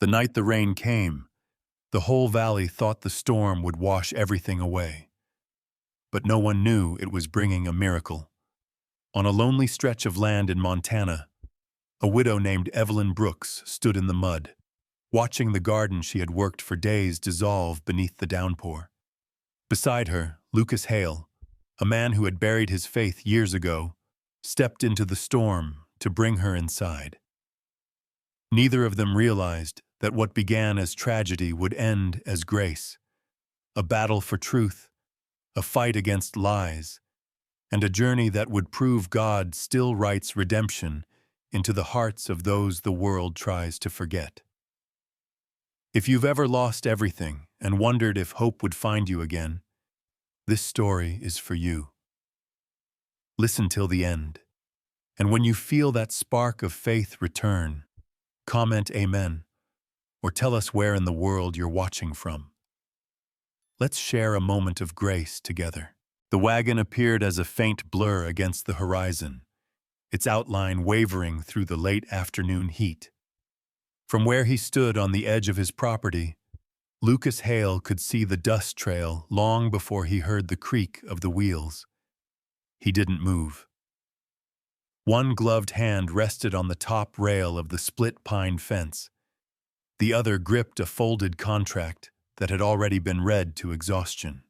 The night the rain came, the whole valley thought the storm would wash everything away. But no one knew it was bringing a miracle. On a lonely stretch of land in Montana, a widow named Evelyn Brooks stood in the mud, watching the garden she had worked for days dissolve beneath the downpour. Beside her, Lucas Hale, a man who had buried his faith years ago, stepped into the storm to bring her inside. Neither of them realized that what began as tragedy would end as grace, a battle for truth, a fight against lies, and a journey that would prove God still writes redemption into the hearts of those the world tries to forget. If you've ever lost everything and wondered if hope would find you again, this story is for you. Listen till the end, and when you feel that spark of faith return, comment Amen, or tell us where in the world you're watching from. Let's share a moment of grace together. The wagon appeared as a faint blur against the horizon, its outline wavering through the late afternoon heat. From where he stood on the edge of his property, Lucas Hale could see the dust trail long before he heard the creak of the wheels. He didn't move. One gloved hand rested on the top rail of the split pine fence. The other gripped a folded contract that had already been read to exhaustion.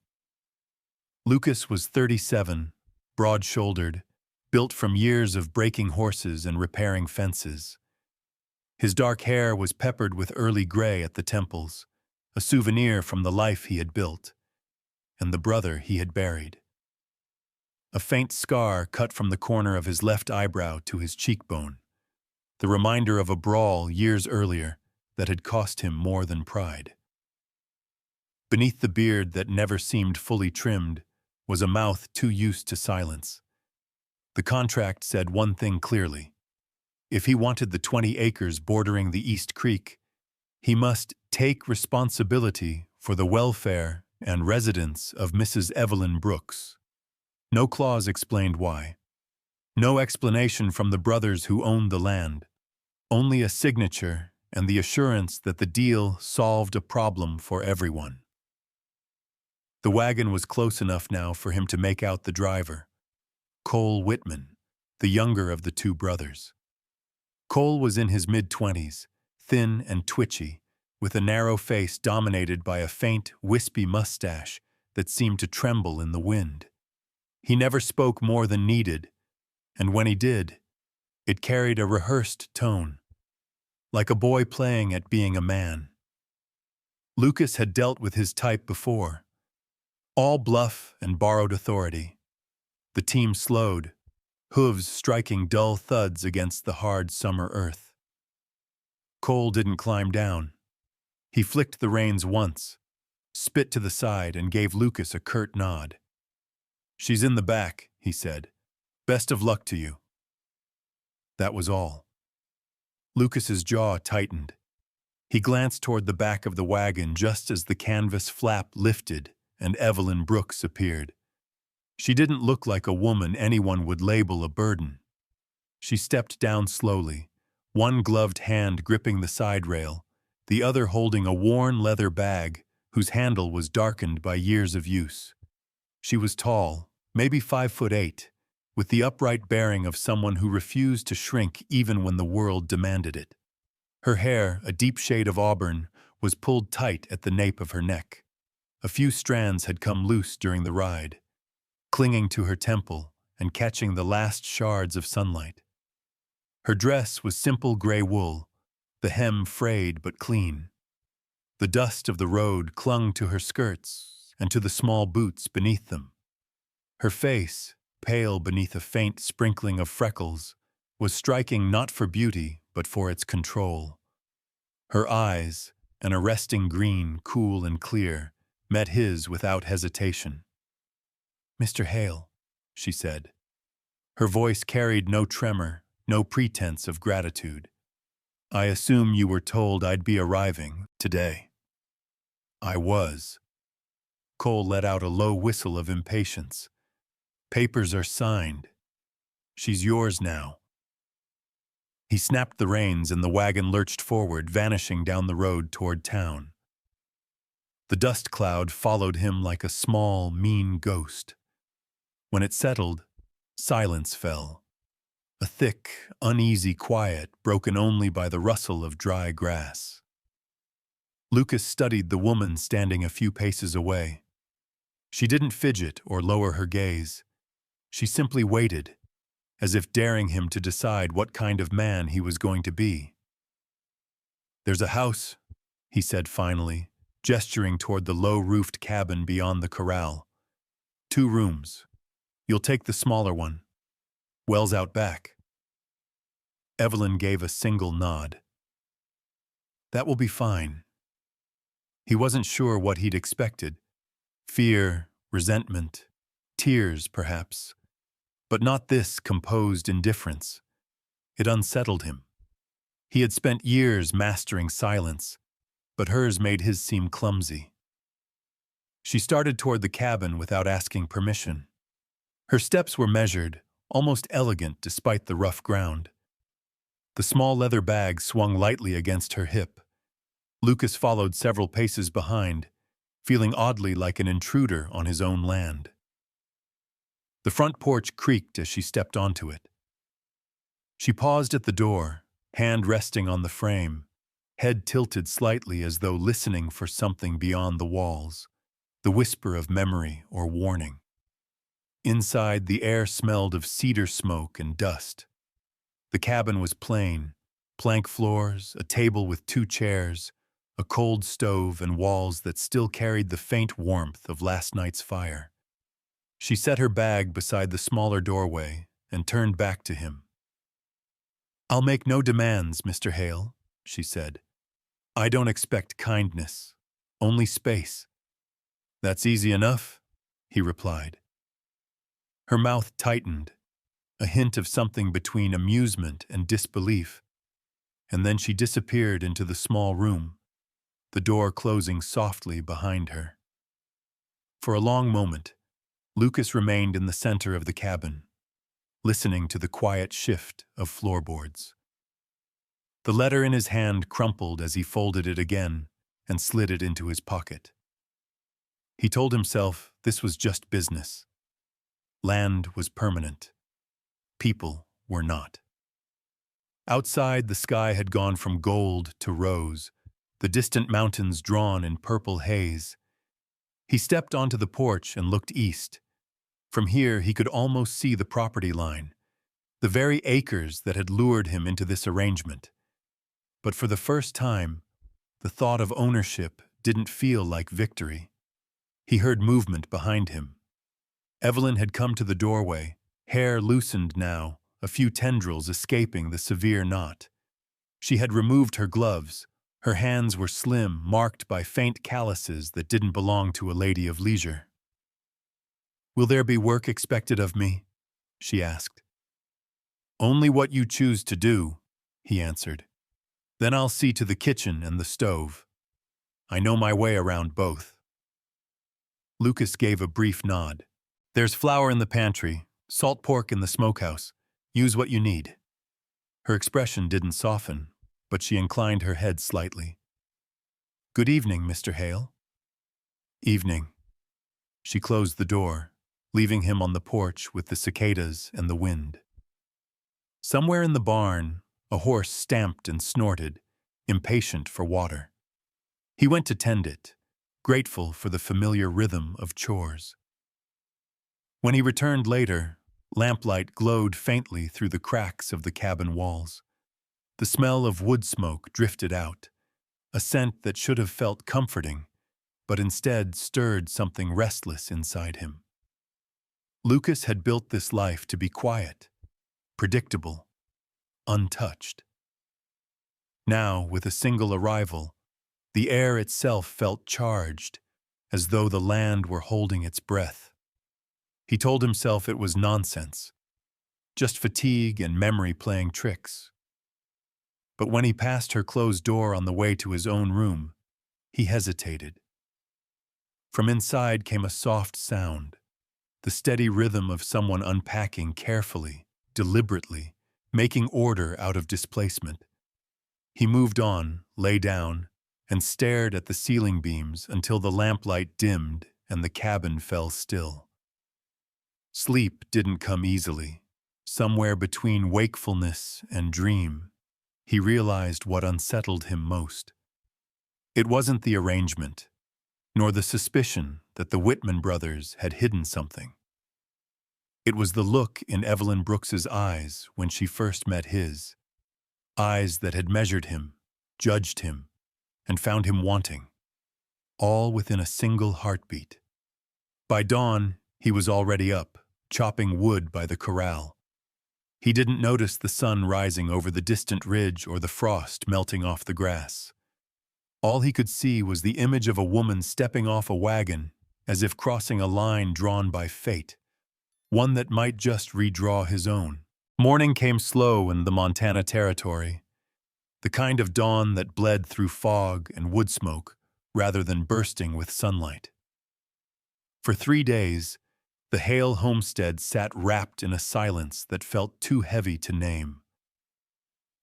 Lucas was 37, broad-shouldered, built from years of breaking horses and repairing fences. His dark hair was peppered with early gray at the temples, a souvenir from the life he had built, and the brother he had buried. A faint scar cut from the corner of his left eyebrow to his cheekbone, the reminder of a brawl years earlier that had cost him more than pride. Beneath the beard that never seemed fully trimmed was a mouth too used to silence. The contract said one thing clearly. If he wanted the 20 acres bordering the East Creek, he must take responsibility for the welfare and residence of Mrs. Evelyn Brooks. No clause explained why. No explanation from the brothers who owned the land. Only a signature and the assurance that the deal solved a problem for everyone. The wagon was close enough now for him to make out the driver, Cole Whitman, the younger of the two brothers. Cole was in his mid-20s, thin and twitchy, with a narrow face dominated by a faint, wispy mustache that seemed to tremble in the wind. He never spoke more than needed, and when he did, it carried a rehearsed tone, like a boy playing at being a man. Lucas had dealt with his type before, all bluff and borrowed authority. The team slowed, hooves striking dull thuds against the hard summer earth. Cole didn't climb down. He flicked the reins once, spit to the side, and gave Lucas a curt nod. "She's in the back," he said. "Best of luck to you." That was all. Lucas's jaw tightened. He glanced toward the back of the wagon just as the canvas flap lifted and Evelyn Brooks appeared. She didn't look like a woman anyone would label a burden. She stepped down slowly, one gloved hand gripping the side rail, the other holding a worn leather bag whose handle was darkened by years of use. She was tall, maybe 5'8", with the upright bearing of someone who refused to shrink even when the world demanded it. Her hair, a deep shade of auburn, was pulled tight at the nape of her neck. A few strands had come loose during the ride, clinging to her temple and catching the last shards of sunlight. Her dress was simple gray wool, the hem frayed but clean. The dust of the road clung to her skirts and to the small boots beneath them. Her face, pale beneath a faint sprinkling of freckles, was striking not for beauty but for its control. Her eyes, an arresting green, cool and clear, met his without hesitation. "Mr. Hale," she said. Her voice carried no tremor, no pretense of gratitude. "I assume you were told I'd be arriving today." "I was." Cole let out a low whistle of impatience. "Papers are signed. She's yours now." He snapped the reins and the wagon lurched forward, vanishing down the road toward town. The dust cloud followed him like a small, mean ghost. When it settled, silence fell. A thick, uneasy quiet broken only by the rustle of dry grass. Lucas studied the woman standing a few paces away. She didn't fidget or lower her gaze. She simply waited, as if daring him to decide what kind of man he was going to be. "There's a house," he said finally, gesturing toward the low-roofed cabin beyond the corral. "2 rooms. You'll take the smaller one. Well's out back." Evelyn gave a single nod. "That will be fine." He wasn't sure what he'd expected. Fear, resentment, tears, perhaps. But not this composed indifference. It unsettled him. He had spent years mastering silence, but hers made his seem clumsy. She started toward the cabin without asking permission. Her steps were measured, almost elegant despite the rough ground. The small leather bag swung lightly against her hip. Lucas followed several paces behind, feeling oddly like an intruder on his own land. The front porch creaked as she stepped onto it. She paused at the door, hand resting on the frame, head tilted slightly as though listening for something beyond the walls, the whisper of memory or warning. Inside, the air smelled of cedar smoke and dust. The cabin was plain, plank floors, a table with 2 chairs, a cold stove, and walls that still carried the faint warmth of last night's fire. She set her bag beside the smaller doorway and turned back to him. "I'll make no demands, Mr. Hale," she said. "I don't expect kindness, only space." "That's easy enough," he replied. Her mouth tightened, a hint of something between amusement and disbelief, and then she disappeared into the small room, the door closing softly behind her. For a long moment, Lucas remained in the center of the cabin, listening to the quiet shift of floorboards. The letter in his hand crumpled as he folded it again and slid it into his pocket. He told himself this was just business. Land was permanent. People were not. Outside, the sky had gone from gold to rose, the distant mountains drawn in purple haze. He stepped onto the porch and looked east. From here, he could almost see the property line, the very acres that had lured him into this arrangement. But for the first time, the thought of ownership didn't feel like victory. He heard movement behind him. Evelyn had come to the doorway, hair loosened now, a few tendrils escaping the severe knot. She had removed her gloves. Her hands were slim, marked by faint calluses that didn't belong to a lady of leisure. "Will there be work expected of me?" she asked. "Only what you choose to do," he answered. "Then I'll see to the kitchen and the stove. I know my way around both." Lucas gave a brief nod. "There's flour in the pantry, salt pork in the smokehouse. Use what you need." Her expression didn't soften, but she inclined her head slightly. "Good evening, Mr. Hale." "Evening." She closed the door, leaving him on the porch with the cicadas and the wind. Somewhere in the barn, a horse stamped and snorted, impatient for water. He went to tend it, grateful for the familiar rhythm of chores. When he returned later, lamplight glowed faintly through the cracks of the cabin walls. The smell of wood smoke drifted out, a scent that should have felt comforting, but instead stirred something restless inside him. Lucas had built this life to be quiet, predictable, untouched. Now, with a single arrival, the air itself felt charged, as though the land were holding its breath. He told himself it was nonsense, just fatigue and memory playing tricks. But when he passed her closed door on the way to his own room, he hesitated. From inside came a soft sound, the steady rhythm of someone unpacking carefully, deliberately, making order out of displacement. He moved on, lay down, and stared at the ceiling beams until the lamplight dimmed and the cabin fell still. Sleep didn't come easily. Somewhere between wakefulness and dream, he realized what unsettled him most. It wasn't the arrangement, nor the suspicion that the Whitman brothers had hidden something. It was the look in Evelyn Brooks's eyes when she first met his, eyes that had measured him, judged him, and found him wanting, all within a single heartbeat. By dawn, he was already up, chopping wood by the corral. He didn't notice the sun rising over the distant ridge or the frost melting off the grass. All he could see was the image of a woman stepping off a wagon, as if crossing a line drawn by fate, one that might just redraw his own. Morning came slow in the Montana Territory, the kind of dawn that bled through fog and wood smoke rather than bursting with sunlight. For 3 days, the Hale homestead sat wrapped in a silence that felt too heavy to name.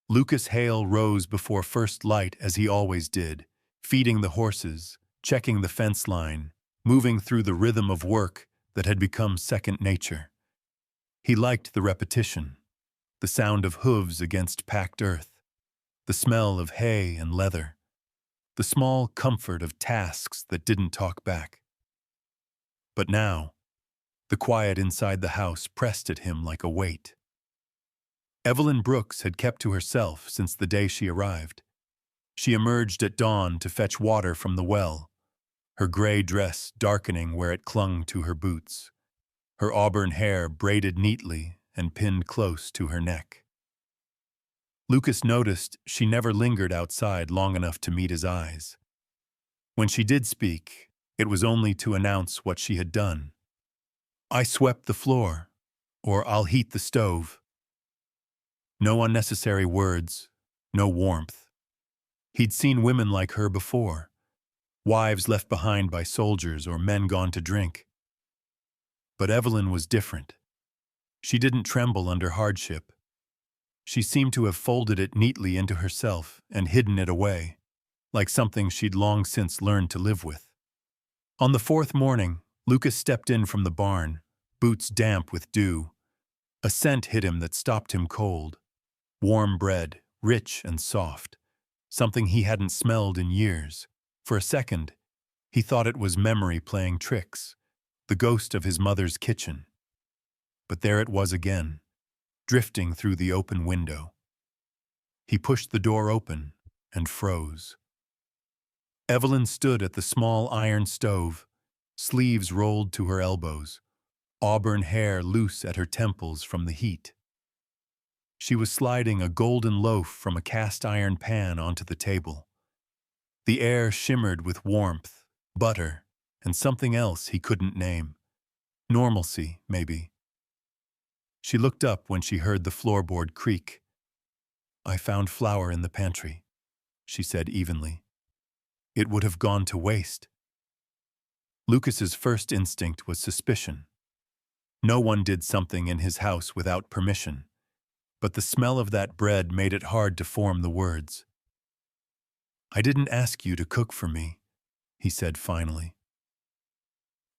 Lucas Hale rose before first light as he always did, feeding the horses, checking the fence line, moving through the rhythm of work that had become second nature. He liked the repetition, the sound of hooves against packed earth, the smell of hay and leather, the small comfort of tasks that didn't talk back. But now, the quiet inside the house pressed at him like a weight. Evelyn Brooks had kept to herself since the day she arrived. She emerged at dawn to fetch water from the well, her gray dress darkening where it clung to her boots, her auburn hair braided neatly and pinned close to her neck. Lucas noticed she never lingered outside long enough to meet his eyes. When she did speak, it was only to announce what she had done. "I swept the floor," or "I'll heat the stove." No unnecessary words, no warmth. He'd seen women like her before, wives left behind by soldiers or men gone to drink. But Evelyn was different. She didn't tremble under hardship. She seemed to have folded it neatly into herself and hidden it away, like something she'd long since learned to live with. On the 4th morning, Lucas stepped in from the barn, boots damp with dew. A scent hit him that stopped him cold. Warm bread, rich and soft. Something he hadn't smelled in years. For a second, he thought it was memory playing tricks, the ghost of his mother's kitchen. But there it was again, drifting through the open window. He pushed the door open and froze. Evelyn stood at the small iron stove, sleeves rolled to her elbows, auburn hair loose at her temples from the heat. She was sliding a golden loaf from a cast-iron pan onto the table. The air shimmered with warmth, butter, and something else he couldn't name. Normalcy, maybe. She looked up when she heard the floorboard creak. "I found flour in the pantry," she said evenly. "It would have gone to waste." Lucas's first instinct was suspicion. No one did something in his house without permission, but the smell of that bread made it hard to form the words. "I didn't ask you to cook for me," he said finally.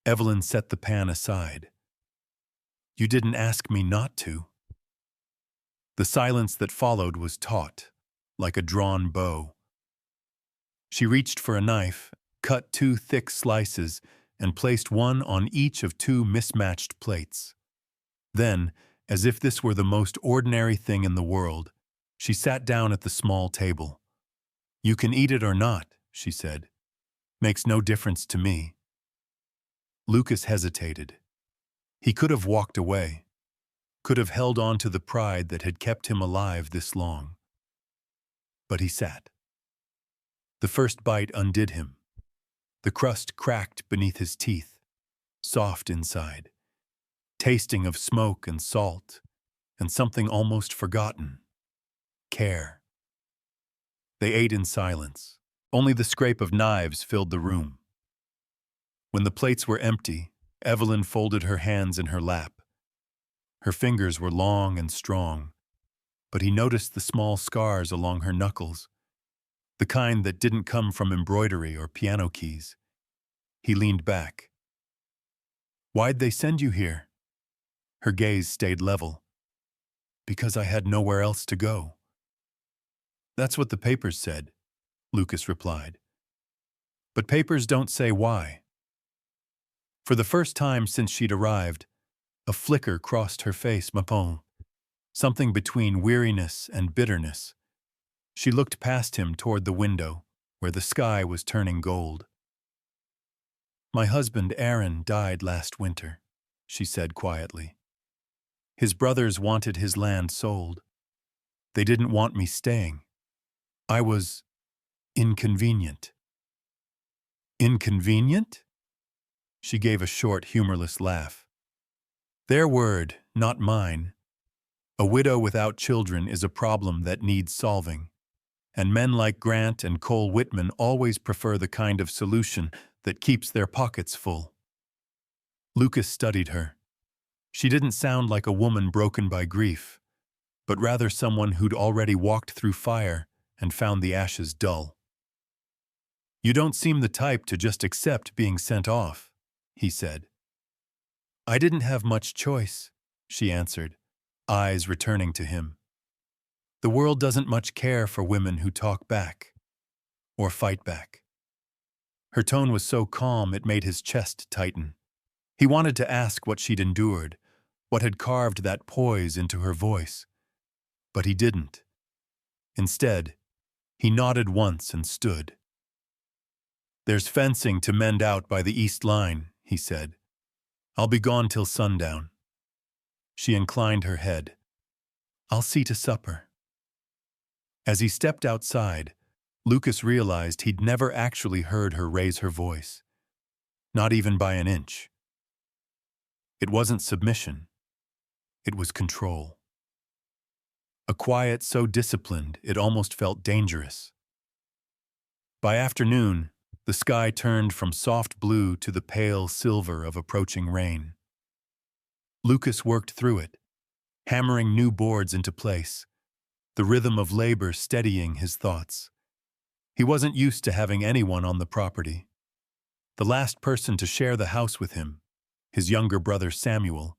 Evelyn set the pan aside. "You didn't ask me not to." The silence that followed was taut, like a drawn bow. She reached for a knife, cut 2 thick slices, and placed one on each of 2 mismatched plates. Then, as if this were the most ordinary thing in the world, she sat down at the small table. "You can eat it or not," she said. "Makes no difference to me." Lucas hesitated. He could have walked away, could have held on to the pride that had kept him alive this long. But he sat. The first bite undid him. The crust cracked beneath his teeth, soft inside, tasting of smoke and salt, and something almost forgotten: care. They ate in silence. Only the scrape of knives filled the room. When the plates were empty, Evelyn folded her hands in her lap. Her fingers were long and strong, but he noticed the small scars along her knuckles, the kind that didn't come from embroidery or piano keys. He leaned back. "Why'd they send you here?" Her gaze stayed level. "Because I had nowhere else to go." "That's what the papers said," Lucas replied. "But papers don't say why." For the first time since she'd arrived, a flicker crossed her face, Mapon, something between weariness and bitterness. She looked past him toward the window, where the sky was turning gold. "My husband, Aaron, died last winter," she said quietly. "His brothers wanted his land sold. They didn't want me staying. I was inconvenient." "Inconvenient?" She gave a short, humorless laugh. "Their word, not mine. A widow without children is a problem that needs solving. And men like Grant and Cole Whitman always prefer the kind of solution that keeps their pockets full." Lucas studied her. She didn't sound like a woman broken by grief, but rather someone who'd already walked through fire and found the ashes dull. "You don't seem the type to just accept being sent off," he said. "I didn't have much choice," she answered, eyes returning to him. "The world doesn't much care for women who talk back or fight back." Her tone was so calm it made his chest tighten. He wanted to ask what she'd endured, what had carved that poise into her voice. But he didn't. Instead, he nodded once and stood. "There's fencing to mend out by the east line," he said. "I'll be gone till sundown." She inclined her head. "I'll see to supper." As he stepped outside, Lucas realized he'd never actually heard her raise her voice. Not even by an inch. It wasn't submission. It was control. A quiet so disciplined it almost felt dangerous. By afternoon, the sky turned from soft blue to the pale silver of approaching rain. Lucas worked through it, hammering new boards into place, the rhythm of labor steadying his thoughts. He wasn't used to having anyone on the property. The last person to share the house with him, his younger brother Samuel,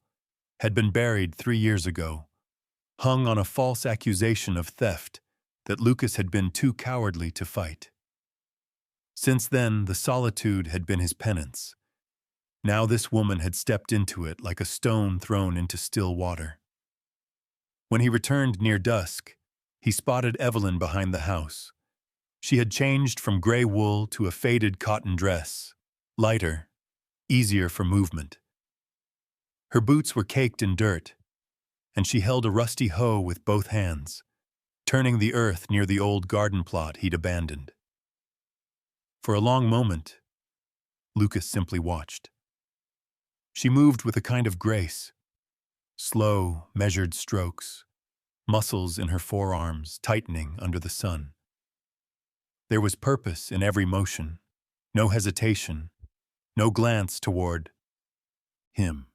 had been buried 3 years ago, hung on a false accusation of theft that Lucas had been too cowardly to fight. Since then, the solitude had been his penance. Now this woman had stepped into it like a stone thrown into still water. When he returned near dusk, he spotted Evelyn behind the house. She had changed from gray wool to a faded cotton dress, lighter, easier for movement. Her boots were caked in dirt, and she held a rusty hoe with both hands, turning the earth near the old garden plot he'd abandoned. For a long moment, Lucas simply watched. She moved with a kind of grace, slow, measured strokes, muscles in her forearms tightening under the sun. There was purpose in every motion, no hesitation, no glance toward him.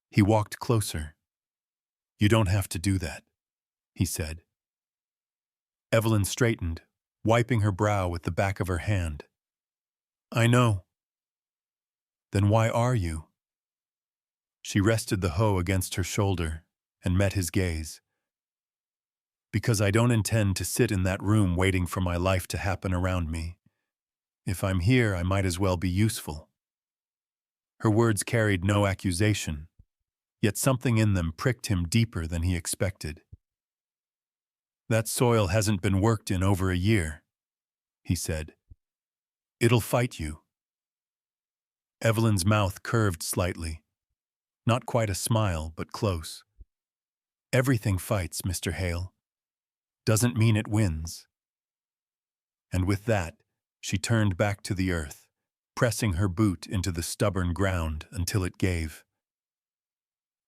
He walked closer. "You don't have to do that," he said. Evelyn straightened, wiping her brow with the back of her hand. "I know." "Then why are you?" She rested the hoe against her shoulder and met his gaze. "Because I don't intend to sit in that room waiting for my life to happen around me. If I'm here, I might as well be useful." Her words carried no accusation, yet something in them pricked him deeper than he expected. "That soil hasn't been worked in over a year," he said. "It'll fight you." Evelyn's mouth curved slightly. Not quite a smile, but close. "Everything fights, Mr. Hale. Doesn't mean it wins." And with that, she turned back to the earth, pressing her boot into the stubborn ground until it gave.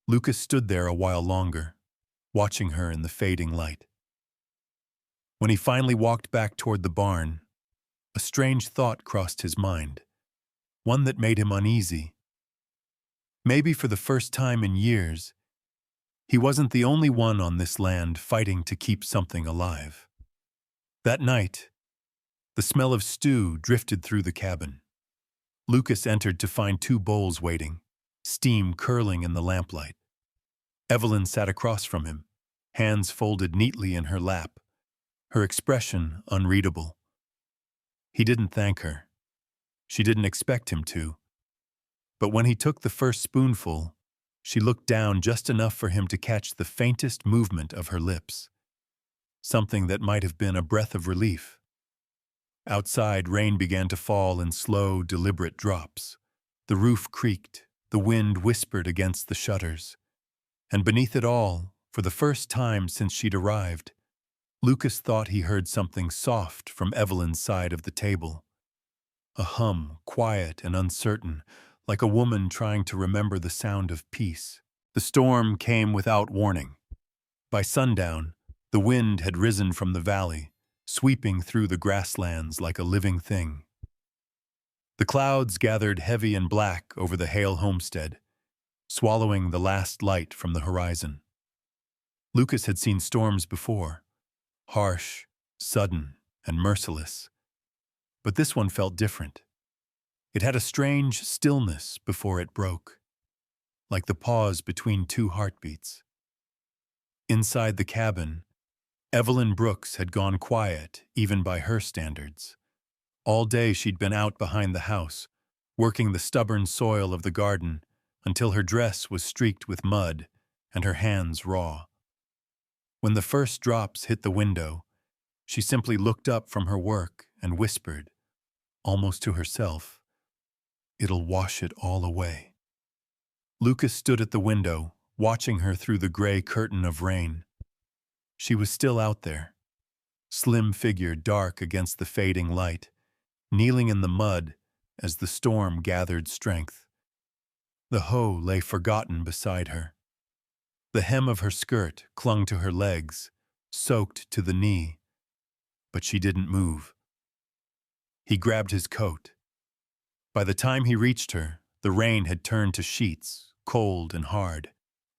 Lucas stood there a while longer, watching her in the fading light. When he finally walked back toward the barn, a strange thought crossed his mind, one that made him uneasy. Maybe for the first time in years, He wasn't the only one on this land fighting to keep something alive. That night, the smell of stew drifted through the cabin. Lucas entered to find two bowls waiting, steam curling in the lamplight. Evelyn sat across from him, hands folded neatly in her lap, her expression unreadable. He didn't thank her. She didn't expect him to. But when he took the first spoonful, she looked down just enough for him to catch the faintest movement of her lips, something that might have been a breath of relief. Outside, rain began to fall in slow, deliberate drops. The roof creaked, the wind whispered against the shutters. And beneath it all, for the first time since she'd arrived, Lucas thought he heard something soft from Evelyn's side of the table. A hum, quiet and uncertain, like a woman trying to remember the sound of peace. The storm came without warning. By sundown, the wind had risen from the valley, sweeping through the grasslands like a living thing. The clouds gathered heavy and black over the Hale homestead, swallowing the last light from the horizon. Lucas had seen storms before, harsh, sudden, and merciless. But this one felt different. It had a strange stillness before it broke, like the pause between two heartbeats. Inside the cabin, Evelyn Brooks had gone quiet, even by her standards. All day she'd been out behind the house, working the stubborn soil of the garden until her dress was streaked with mud and her hands raw. When the first drops hit the window, she simply looked up from her work and whispered, almost to herself, "It'll wash it all away." Lucas stood at the window, watching her through the gray curtain of rain. She was still out there, slim figure dark against the fading light, kneeling in the mud as the storm gathered strength. The hoe lay forgotten beside her. The hem of her skirt clung to her legs, soaked to the knee, but she didn't move. He grabbed his coat. By the time he reached her, the rain had turned to sheets, cold and hard.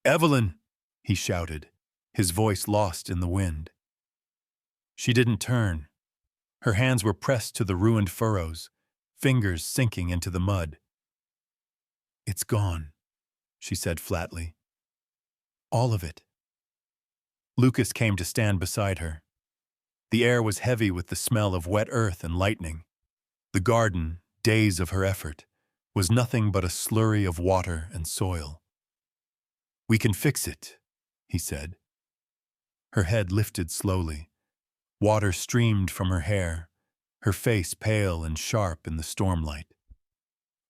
"Evelyn!" he shouted, his voice lost in the wind. She didn't turn. Her hands were pressed to the ruined furrows, fingers sinking into the mud. "It's gone," she said flatly. "All of it." Lucas came to stand beside her. The air was heavy with the smell of wet earth and lightning. The garden, days of her effort, was nothing but a slurry of water and soil. "We can fix it," he said. Her head lifted slowly. Water streamed from her hair, her face pale and sharp in the stormlight.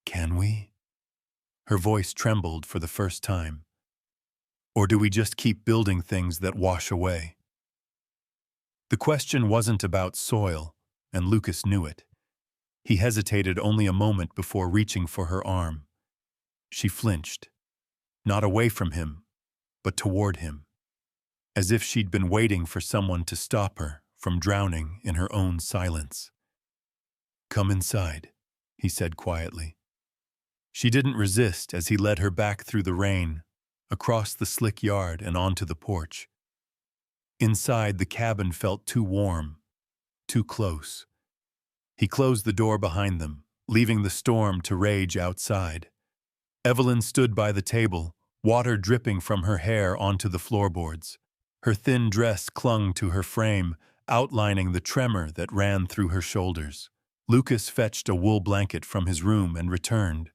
"Can we?" Her voice trembled for the first time. "Or do we just keep building things that wash away?" The question wasn't about soil, and Lucas knew it. He hesitated only a moment before reaching for her arm. She flinched, not away from him, but toward him, as if she'd been waiting for someone to stop her from drowning in her own silence. "Come inside," he said quietly. She didn't resist as he led her back through the rain, across the slick yard and onto the porch. Inside, the cabin felt too warm, too close. He closed the door behind them, leaving the storm to rage outside. Evelyn stood by the table, water dripping from her hair onto the floorboards. Her thin dress clung to her frame, outlining the tremor that ran through her shoulders. Lucas fetched a wool blanket from his room and returned,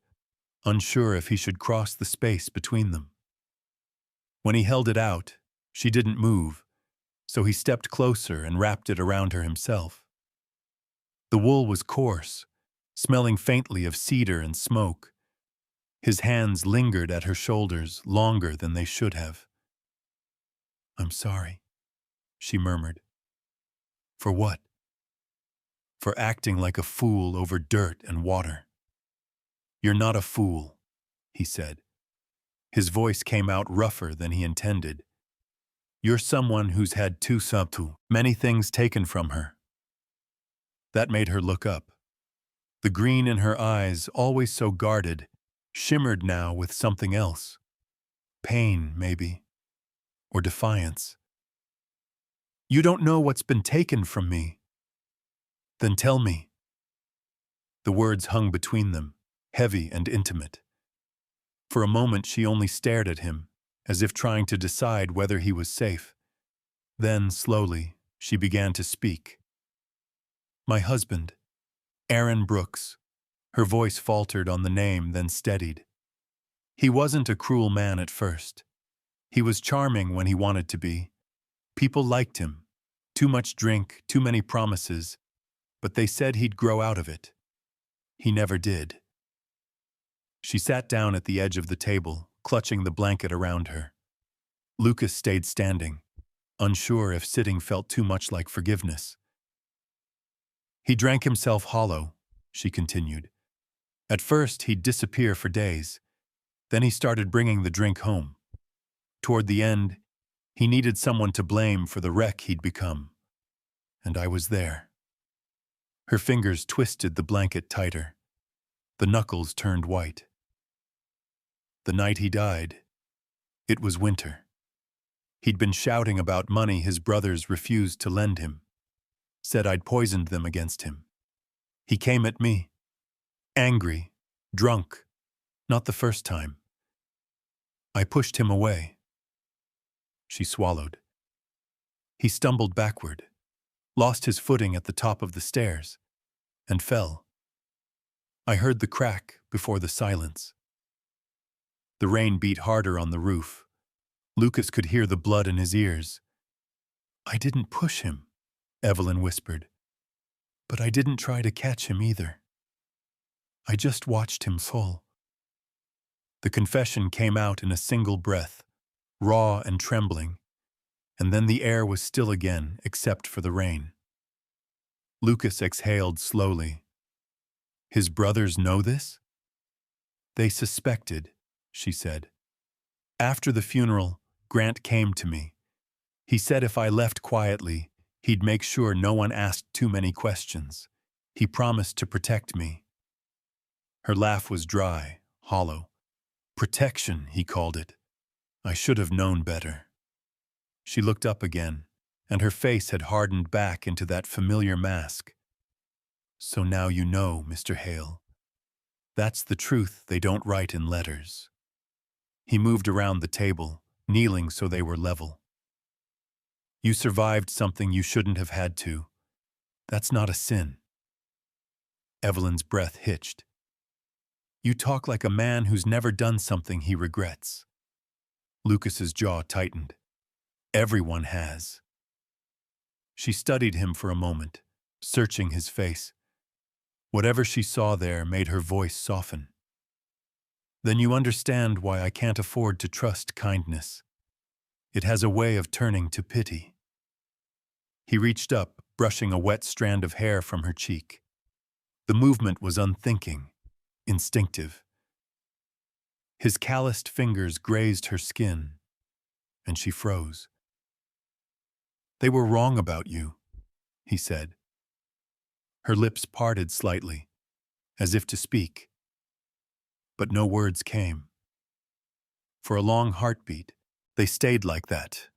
unsure if he should cross the space between them. When he held it out, she didn't move, so he stepped closer and wrapped it around her himself. The wool was coarse, smelling faintly of cedar and smoke. His hands lingered at her shoulders longer than they should have. "I'm sorry," she murmured. "For what?" "For acting like a fool over dirt and water." "You're not a fool," he said. His voice came out rougher than he intended. "You're someone who's had too many things taken from her." That made her look up. The green in her eyes, always so guarded, shimmered now with something else. Pain, maybe. or defiance. "You don't know what's been taken from me." "Then tell me." The words hung between them, heavy and intimate. For a moment she only stared at him, as if trying to decide whether he was safe. Then, slowly, she began to speak. "My husband, Aaron Brooks." Her voice faltered on the name, then steadied. "He wasn't a cruel man at first. He was charming when he wanted to be. People liked him. Too much drink, too many promises, but they said he'd grow out of it. He never did." She sat down at the edge of the table, clutching the blanket around her. Lucas stayed standing, unsure if sitting felt too much like forgiveness. "He drank himself hollow," she continued. "At first, he'd disappear for days. Then he started bringing the drink home. Toward the end, he needed someone to blame for the wreck he'd become. And I was there." Her fingers twisted the blanket tighter. The knuckles turned white. "The night he died, it was winter. He'd been shouting about money his brothers refused to lend him. Said I'd poisoned them against him. He came at me. Angry, drunk, not the first time. I pushed him away." She swallowed. He stumbled backward, lost his footing at the top of the stairs, and fell. I heard the crack before the silence. The rain beat harder on the roof. Lucas could hear the blood in his ears. "I didn't push him," Evelyn whispered. "But I didn't try to catch him either. I just watched him fall." The confession came out in a single breath, raw and trembling, and then the air was still again except for the rain. Lucas exhaled slowly. "His brothers know this?" "They suspected," she said. "After the funeral, Grant came to me. He said if I left quietly, he'd make sure no one asked too many questions. He promised to protect me." Her laugh was dry, hollow. "Protection," he called it. "I should have known better." She looked up again, and her face had hardened back into that familiar mask. "So now you know, Mr. Hale. That's the truth they don't write in letters." He moved around the table, kneeling so they were level. "You survived something you shouldn't have had to. That's not a sin." Evelyn's breath hitched. "You talk like a man who's never done something he regrets." Lucas's jaw tightened. "Everyone has." She studied him for a moment, searching his face. Whatever she saw there made her voice soften. "Then you understand why I can't afford to trust kindness. It has a way of turning to pity." He reached up, brushing a wet strand of hair from her cheek. The movement was unthinking, instinctive. His calloused fingers grazed her skin, and she froze. "They were wrong about you," he said. Her lips parted slightly, as if to speak. But no words came. For a long heartbeat, they stayed like that.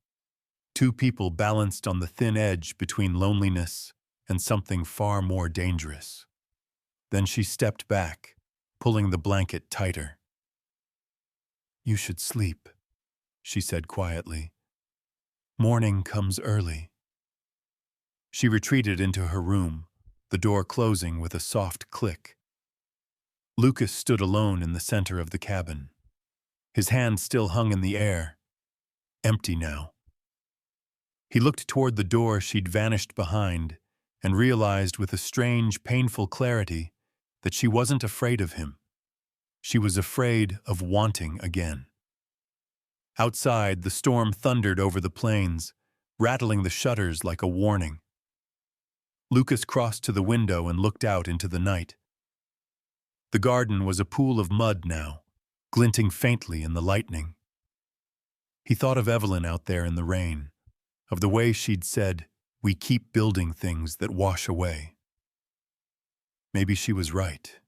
Two people balanced on the thin edge between loneliness and something far more dangerous. Then she stepped back, pulling the blanket tighter. "You should sleep," she said quietly. "Morning comes early." She retreated into her room, the door closing with a soft click. Lucas stood alone in the center of the cabin. His hand still hung in the air, empty now. He looked toward the door she'd vanished behind and realized with a strange, painful clarity that she wasn't afraid of him. She was afraid of wanting again. Outside, the storm thundered over the plains, rattling the shutters like a warning. Lucas crossed to the window and looked out into the night. The garden was a pool of mud now, glinting faintly in the lightning. He thought of Evelyn out there in the rain, of the way she'd said, "We keep building things that wash away." Maybe she was right.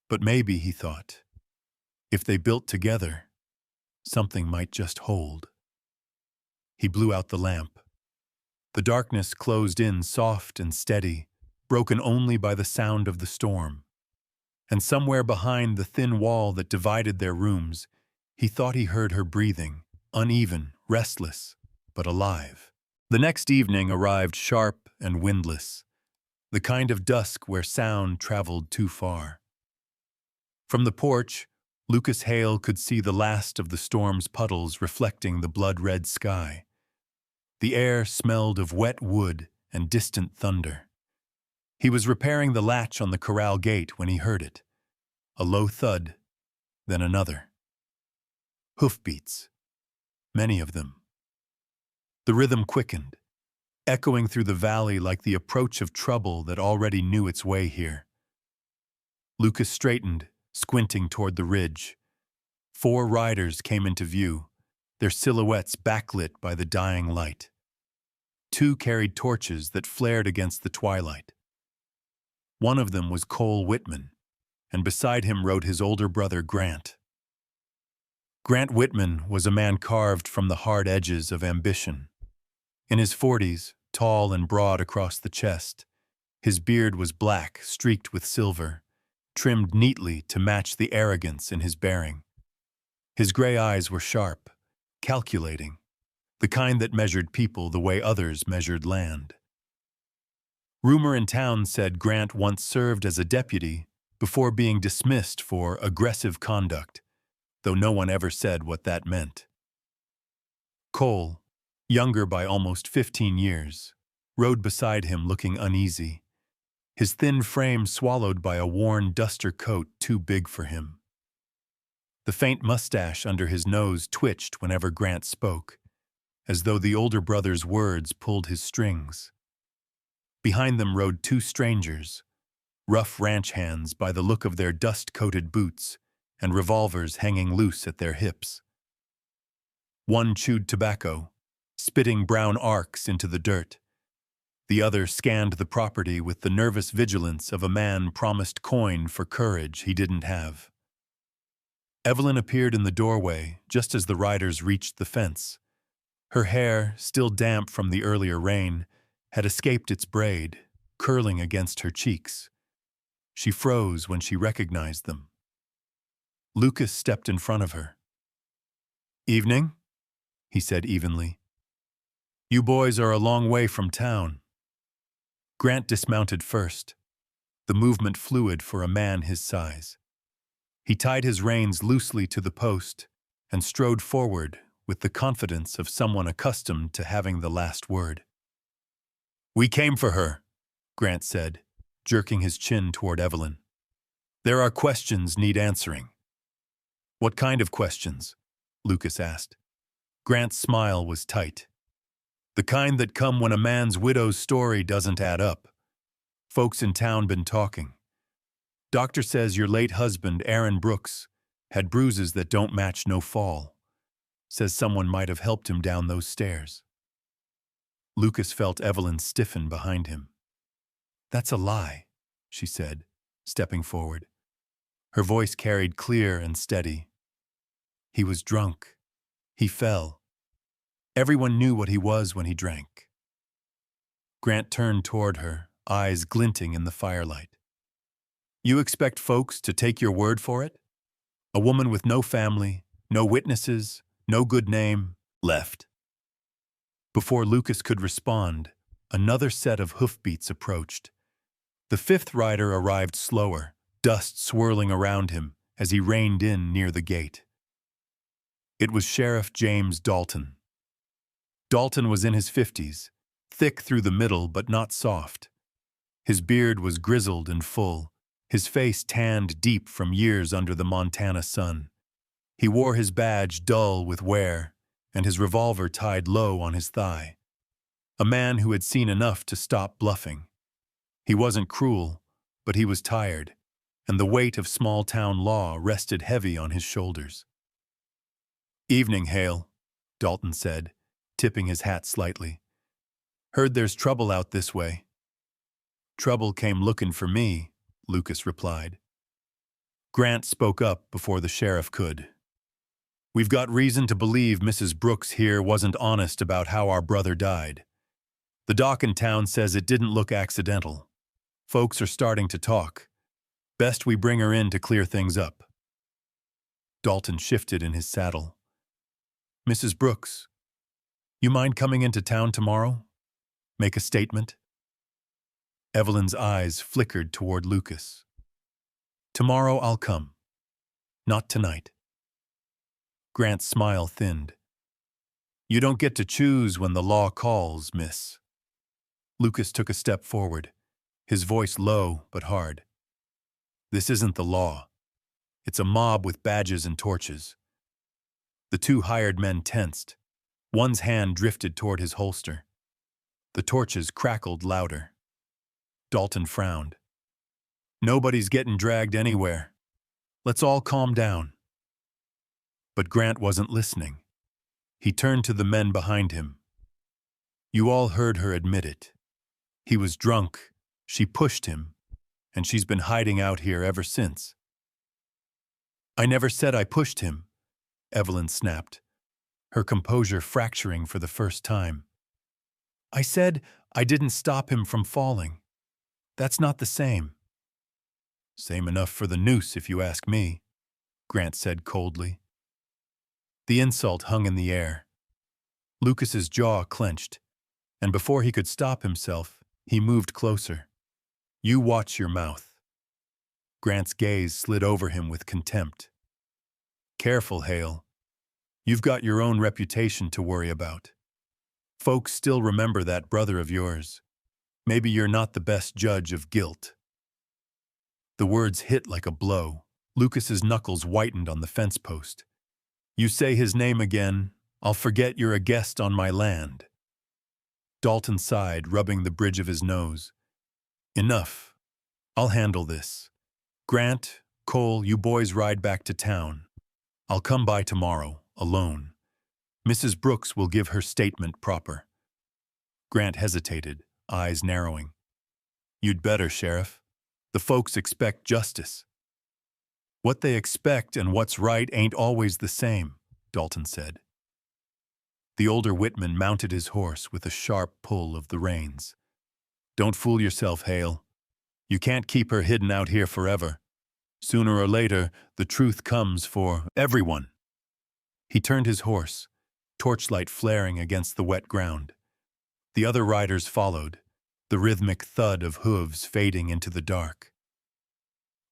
But maybe, he thought, if they built together, something might just hold. He blew out the lamp. The darkness closed in soft and steady, broken only by the sound of the storm. And somewhere behind the thin wall that divided their rooms, he thought he heard her breathing, uneven, restless, but alive. The next evening arrived sharp and windless, the kind of dusk where sound traveled too far. From the porch, Lucas Hale could see the last of the storm's puddles reflecting the blood-red sky. The air smelled of wet wood and distant thunder. He was repairing the latch on the corral gate when he heard it. A low thud, then another. Hoofbeats, many of them. The rhythm quickened, echoing through the valley like the approach of trouble that already knew its way here. Lucas straightened, squinting toward the ridge. 4 riders came into view, their silhouettes backlit by the dying light. 2 carried torches that flared against the twilight. One of them was Cole Whitman, and beside him rode his older brother Grant. Grant Whitman was a man carved from the hard edges of ambition. In his 40s, tall and broad across the chest, his beard was black, streaked with silver, trimmed neatly to match the arrogance in his bearing. His gray eyes were sharp, calculating, the kind that measured people the way others measured land. Rumor in town said Grant once served as a deputy before being dismissed for aggressive conduct, though no one ever said what that meant. Cole, younger by almost 15 years, rode beside him looking uneasy, his thin frame swallowed by a worn duster coat too big for him. The faint mustache under his nose twitched whenever Grant spoke, as though the older brother's words pulled his strings. Behind them rode 2 strangers, rough ranch hands by the look of their dust-coated boots and revolvers hanging loose at their hips. One chewed tobacco, spitting brown arcs into the dirt. The other scanned the property with the nervous vigilance of a man promised coin for courage he didn't have. Evelyn appeared in the doorway just as the riders reached the fence. Her hair, still damp from the earlier rain, had escaped its braid, curling against her cheeks. She froze when she recognized them. Lucas stepped in front of her. "Evening," he said evenly. "You boys are a long way from town." Grant dismounted first, the movement fluid for a man his size. He tied his reins loosely to the post and strode forward with the confidence of someone accustomed to having the last word. "We came for her," Grant said, jerking his chin toward Evelyn. "There are questions need answering." "What kind of questions?" Lucas asked. Grant's smile was tight. "The kind that come when a man's widow's story doesn't add up. Folks in town been talking. Doctor says your late husband, Aaron Brooks, had bruises that don't match no fall. Says someone might have helped him down those stairs." Lucas felt Evelyn stiffen behind him. "That's a lie," she said, stepping forward. Her voice carried clear and steady. "He was drunk. He fell. Everyone knew what he was when he drank." Grant turned toward her, eyes glinting in the firelight. "You expect folks to take your word for it? A woman with no family, no witnesses, no good name, left." Before Lucas could respond, another set of hoofbeats approached. The 5th rider arrived slower, dust swirling around him as he reined in near the gate. It was Sheriff James Dalton. Dalton was in his 50s, thick through the middle but not soft. His beard was grizzled and full, his face tanned deep from years under the Montana sun. He wore his badge dull with wear, and his revolver tied low on his thigh. A man who had seen enough to stop bluffing. He wasn't cruel, but he was tired, and the weight of small-town law rested heavy on his shoulders. "Evening, Hale," Dalton said, tipping his hat slightly. "Heard there's trouble out this way." "Trouble came looking for me," Lucas replied. Grant spoke up before the sheriff could. We've got reason to believe Mrs. Brooks here wasn't honest about how our brother died. The doc in town says it didn't look accidental. Folks are starting to talk. Best we bring her in to clear things up." Dalton shifted in his saddle. "Mrs. Brooks, you mind coming into town tomorrow? Make a statement?" Evelyn's eyes flickered toward Lucas. "Tomorrow I'll come. Not tonight." Grant's smile thinned. "You don't get to choose when the law calls, miss." Lucas took a step forward, his voice low but hard. "This isn't the law. It's a mob with badges and torches." The two hired men tensed. One's hand drifted toward his holster. The torches crackled louder. Dalton frowned. "Nobody's getting dragged anywhere. Let's all calm down." But Grant wasn't listening. He turned to the men behind him. "You all heard her admit it. He was drunk, she pushed him, and she's been hiding out here ever since." "I never said I pushed him," Evelyn snapped, her composure fracturing for the first time. "I said I didn't stop him from falling. That's not the same." "Same enough for the noose, if you ask me," Grant said coldly. The insult hung in the air. Lucas's jaw clenched, and before he could stop himself, he moved closer. "You watch your mouth." Grant's gaze slid over him with contempt. "Careful, Hale. You've got your own reputation to worry about. Folks still remember that brother of yours. Maybe you're not the best judge of guilt." The words hit like a blow. Lucas's knuckles whitened on the fence post. "You say his name again, I'll forget you're a guest on my land." Dalton sighed, rubbing the bridge of his nose. "Enough. I'll handle this. Grant, Cole, you boys ride back to town. I'll come by tomorrow, alone. Mrs. Brooks will give her statement proper." Grant hesitated, eyes narrowing. "You'd better, Sheriff. The folks expect justice." "What they expect and what's right ain't always the same," Dalton said. The older Whitman mounted his horse with a sharp pull of the reins. "Don't fool yourself, Hale. You can't keep her hidden out here forever. Sooner or later, the truth comes for everyone." He turned his horse, torchlight flaring against the wet ground. The other riders followed, the rhythmic thud of hooves fading into the dark.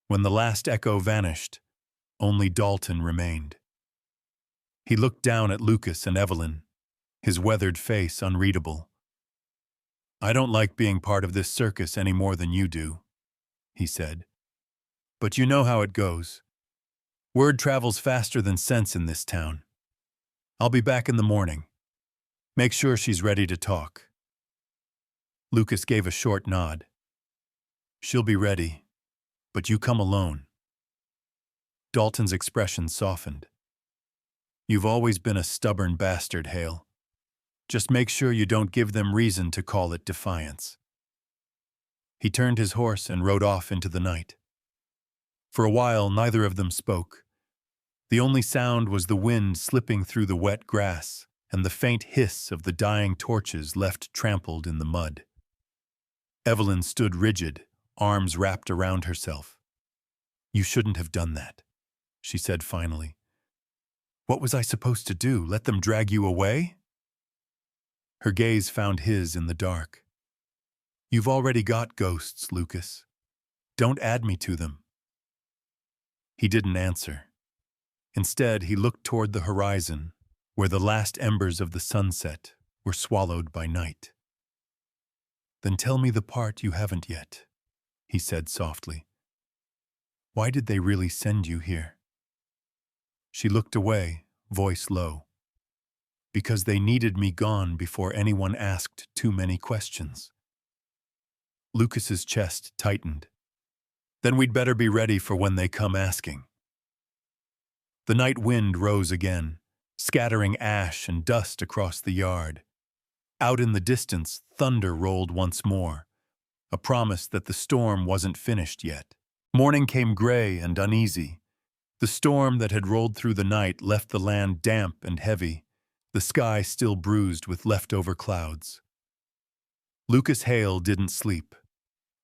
When the last echo vanished, only Dalton remained. He looked down at Lucas and Evelyn, his weathered face unreadable. "I don't like being part of this circus any more than you do," he said. "But you know how it goes. Word travels faster than sense in this town. I'll be back in the morning. Make sure she's ready to talk." Lucas gave a short nod. "She'll be ready, but you come alone." Dalton's expression softened. "You've always been a stubborn bastard, Hale. Just make sure you don't give them reason to call it defiance." He turned his horse and rode off into the night. For a while, neither of them spoke. The only sound was the wind slipping through the wet grass and the faint hiss of the dying torches left trampled in the mud. Evelyn stood rigid, arms wrapped around herself. "You shouldn't have done that," she said finally. "What was I supposed to do, let them drag you away?" Her gaze found his in the dark. "You've already got ghosts, Lucas. Don't add me to them." He didn't answer. Instead, he looked toward the horizon, where the last embers of the sunset were swallowed by night. "Then tell me the part you haven't yet," he said softly. "Why did they really send you here?" She looked away, voice low. "Because they needed me gone before anyone asked too many questions." Lucas's chest tightened. "Then we'd better be ready for when they come asking." The night wind rose again, scattering ash and dust across the yard. Out in the distance, thunder rolled once more, a promise that the storm wasn't finished yet. Morning came gray and uneasy, The storm that had rolled through the night left the land damp and heavy, the sky still bruised with leftover clouds. Lucas Hale didn't sleep.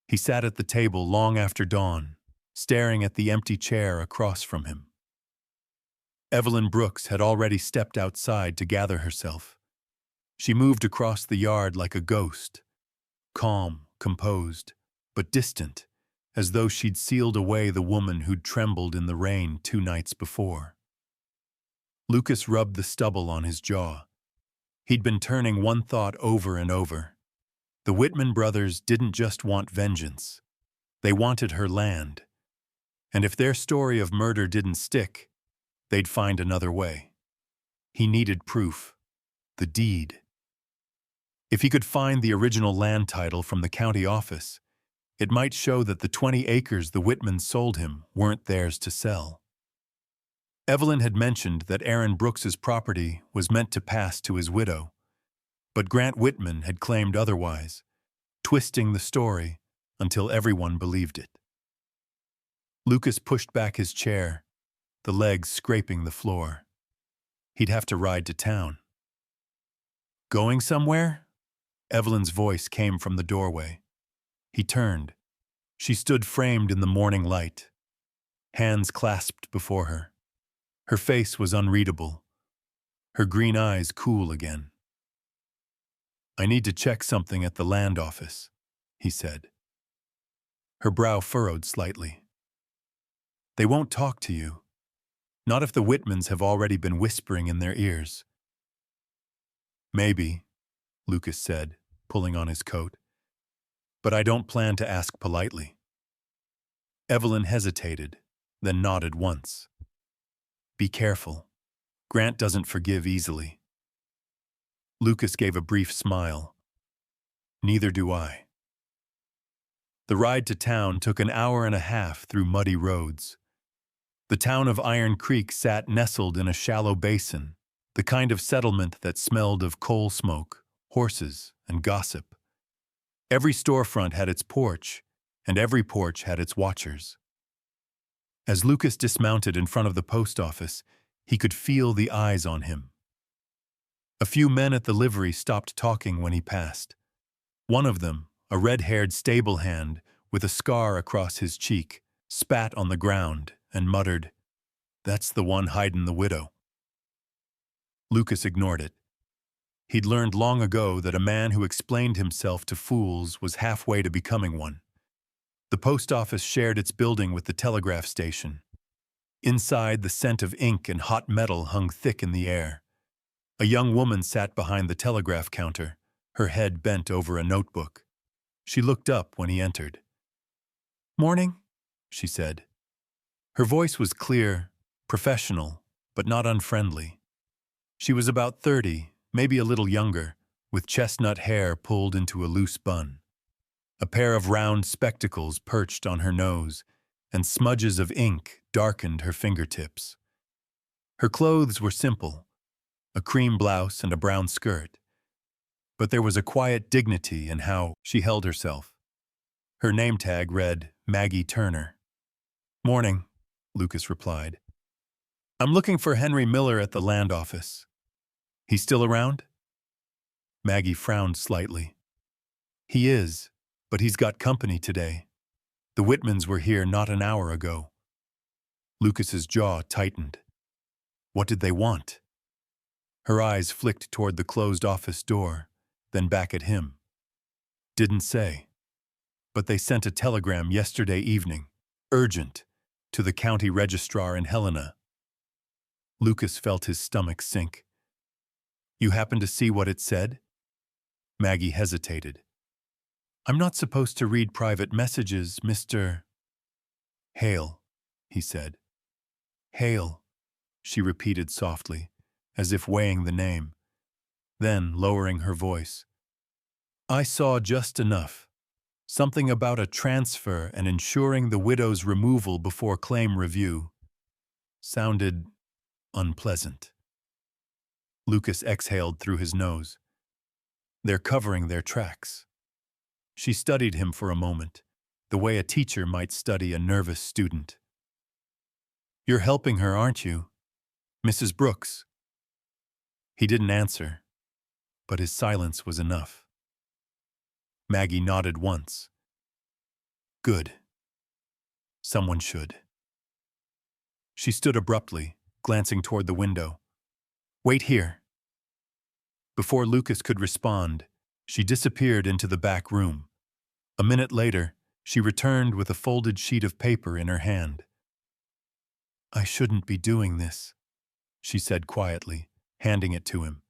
He sat at the table long after dawn, staring at the empty chair across from him. Evelyn Brooks had already stepped outside to gather herself. She moved across the yard like a ghost, calm, composed, but distant, as though she'd sealed away the woman who'd trembled in the rain 2 nights before. Lucas rubbed the stubble on his jaw. He'd been turning one thought over and over. The Whitman brothers didn't just want vengeance. They wanted her land. And if their story of murder didn't stick, they'd find another way. He needed proof. The deed. If he could find the original land title from the county office, it might show that the 20 acres the Whitmans sold him weren't theirs to sell. Evelyn had mentioned that Aaron Brooks's property was meant to pass to his widow, but Grant Whitman had claimed otherwise, twisting the story until everyone believed it. Lucas pushed back his chair, the legs scraping the floor. He'd have to ride to town. Going somewhere? Evelyn's voice came from the doorway. He turned. She stood framed in the morning light, hands clasped before her. Her face was unreadable, her green eyes cool again. "I need to check something at the land office," he said. Her brow furrowed slightly. "They won't talk to you. Not if the Whitmans have already been whispering in their ears." "Maybe," Lucas said, pulling on his coat. "But I don't plan to ask politely." Evelyn hesitated, then nodded once. "Be careful. Grant doesn't forgive easily." Lucas gave a brief smile. "Neither do I." The ride to town took an hour and a half through muddy roads. The town of Iron Creek sat nestled in a shallow basin, the kind of settlement that smelled of coal smoke, horses, and gossip. Every storefront had its porch, and every porch had its watchers. As Lucas dismounted in front of the post office, he could feel the eyes on him. A few men at the livery stopped talking when he passed. One of them, a red-haired stable hand with a scar across his cheek, spat on the ground and muttered, "That's the one hidin' the widow." Lucas ignored it. He'd learned long ago that a man who explained himself to fools was halfway to becoming one. The post office shared its building with the telegraph station. Inside, the scent of ink and hot metal hung thick in the air. A young woman sat behind the telegraph counter, her head bent over a notebook. She looked up when he entered. "Morning," she said. Her voice was clear, professional, but not unfriendly. She was about 30, maybe a little younger, with chestnut hair pulled into a loose bun. A pair of round spectacles perched on her nose, and smudges of ink darkened her fingertips. Her clothes were simple, a cream blouse and a brown skirt, but there was a quiet dignity in how she held herself. Her name tag read Maggie Turner. "Morning," Lucas replied. "I'm looking for Henry Miller at the land office. He's still around?" Maggie frowned slightly. "He is, but he's got company today. The Whitmans were here not an hour ago." Lucas's jaw tightened. What did they want? Her eyes flicked toward the closed office door, then back at him. "Didn't say. But they sent a telegram yesterday evening, urgent, to the county registrar in Helena." Lucas felt his stomach sink. "You happen to see what it said?" Maggie hesitated. "I'm not supposed to read private messages, Mr. Hale," he said. "Hale," she repeated softly, as if weighing the name. Then, lowering her voice, "I saw just enough. Something about a transfer and ensuring the widow's removal before claim review. Sounded unpleasant." Lucas exhaled through his nose. "They're covering their tracks." She studied him for a moment, the way a teacher might study a nervous student. You're helping her, aren't you, Mrs. Brooks?" He didn't answer, but his silence was enough. Maggie nodded once. "Good. Someone should." She stood abruptly, glancing toward the window. "Wait here." Before Lucas could respond, she disappeared into the back room. A minute later, she returned with a folded sheet of paper in her hand. "I shouldn't be doing this," she said quietly, handing it to him.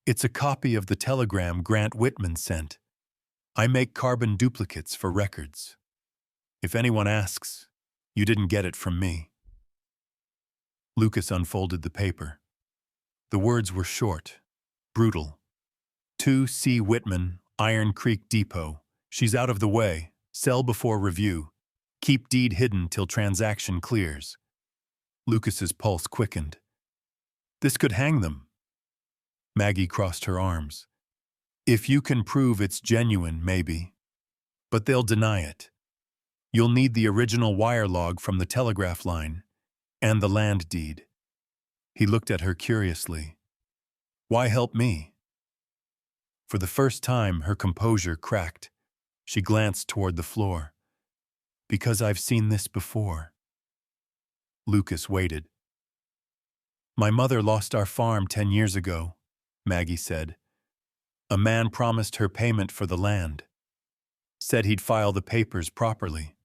"It's a copy of the telegram Grant Whitman sent. I make carbon duplicates for records. If anyone asks, you didn't get it from me." Lucas unfolded the paper. The words were short, brutal. "To C. Whitman, Iron Creek Depot. She's out of the way. Sell before review. Keep deed hidden till transaction clears." Lucas's pulse quickened. This could hang them. Maggie crossed her arms. "If you can prove it's genuine, maybe. But they'll deny it. You'll need the original wire log from the telegraph line and the land deed." He looked at her curiously. "Why help me?" For the first time, her composure cracked. She glanced toward the floor. "Because I've seen this before." Lucas waited. "My mother lost our farm 10 years ago," Maggie said. "A man promised her payment for the land. Said he'd file the papers properly.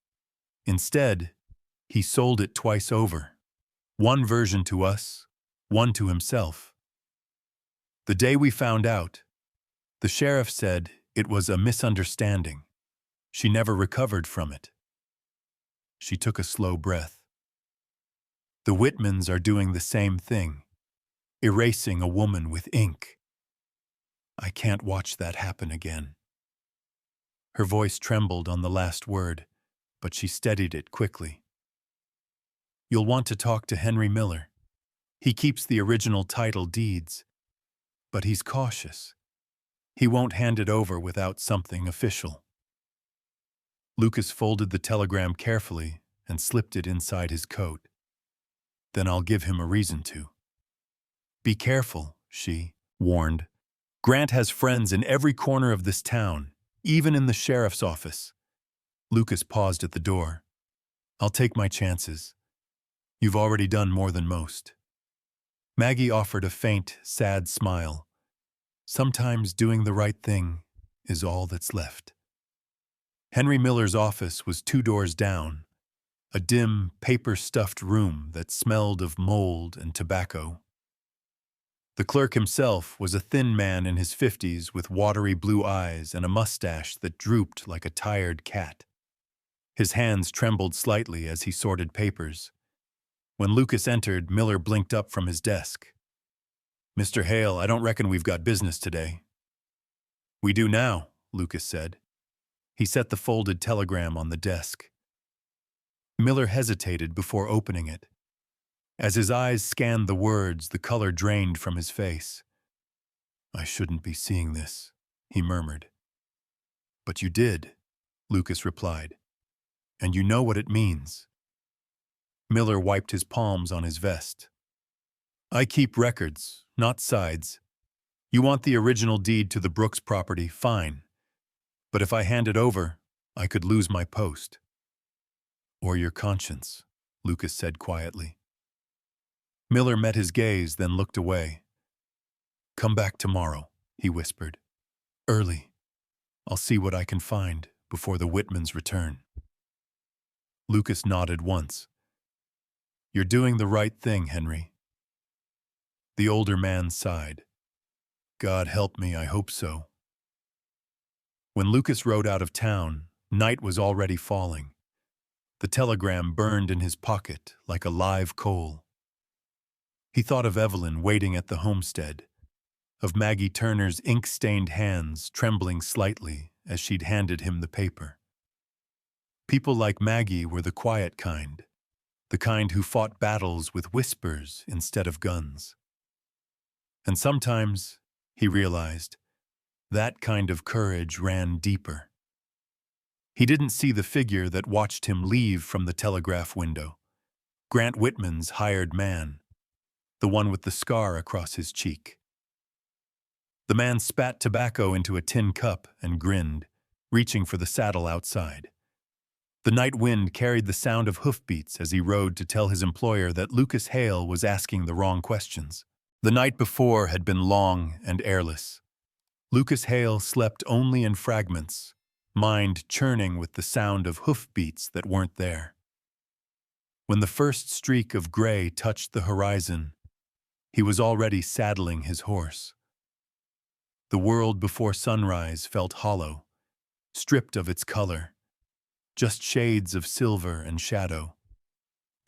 Instead, he sold it twice over. One version to us, one to himself. The day we found out, the sheriff said it was a misunderstanding. She never recovered from it." She took a slow breath. "The Whitmans are doing the same thing, erasing a woman with ink. I can't watch that happen again." Her voice trembled on the last word, but she steadied it quickly. "You'll want to talk to Henry Miller. He keeps the original title deeds, but he's cautious. He won't hand it over without something official." Lucas folded the telegram carefully and slipped it inside his coat. "Then I'll give him a reason to." "Be careful," she warned. "Grant has friends in every corner of this town, even in the sheriff's office." Lucas paused at the door. "I'll take my chances. You've already done more than most." Maggie offered a faint, sad smile. Sometimes doing the right thing is all that's left. Henry Miller's office was 2 doors down, a dim, paper-stuffed room that smelled of mold and tobacco. The clerk himself was a thin man in his 50s with watery blue eyes and a mustache that drooped like a tired cat. His hands trembled slightly as he sorted papers. When Lucas entered, Miller blinked up from his desk. "Mr. Hale, I don't reckon we've got business today." "We do now," Lucas said. He set the folded telegram on the desk. Miller hesitated before opening it. As his eyes scanned the words, the color drained from his face. "I shouldn't be seeing this," he murmured. "But you did," Lucas replied. "And you know what it means." Miller wiped his palms on his vest. "I keep records, not sides. You want the original deed to the Brooks property, fine. But if I hand it over, I could lose my post." "Or your conscience," Lucas said quietly. Miller met his gaze, then looked away. "Come back tomorrow," he whispered. "Early. I'll see what I can find before the Whitmans return." Lucas nodded once. "You're doing the right thing, Henry." The older man sighed. "God help me, I hope so." When Lucas rode out of town, night was already falling. The telegram burned in his pocket like a live coal. He thought of Evelyn waiting at the homestead, of Maggie Turner's ink-stained hands trembling slightly as she'd handed him the paper. People like Maggie were the quiet kind, the kind who fought battles with whispers instead of guns. And sometimes, he realized, that kind of courage ran deeper. He didn't see the figure that watched him leave from the telegraph window, Grant Whitman's hired man, the one with the scar across his cheek. The man spat tobacco into a tin cup and grinned, reaching for the saddle outside. The night wind carried the sound of hoofbeats as he rode to tell his employer that Lucas Hale was asking the wrong questions. The night before had been long and airless. Lucas Hale slept only in fragments, mind churning with the sound of hoofbeats that weren't there. When the first streak of gray touched the horizon, he was already saddling his horse. The world before sunrise felt hollow, stripped of its color, just shades of silver and shadow.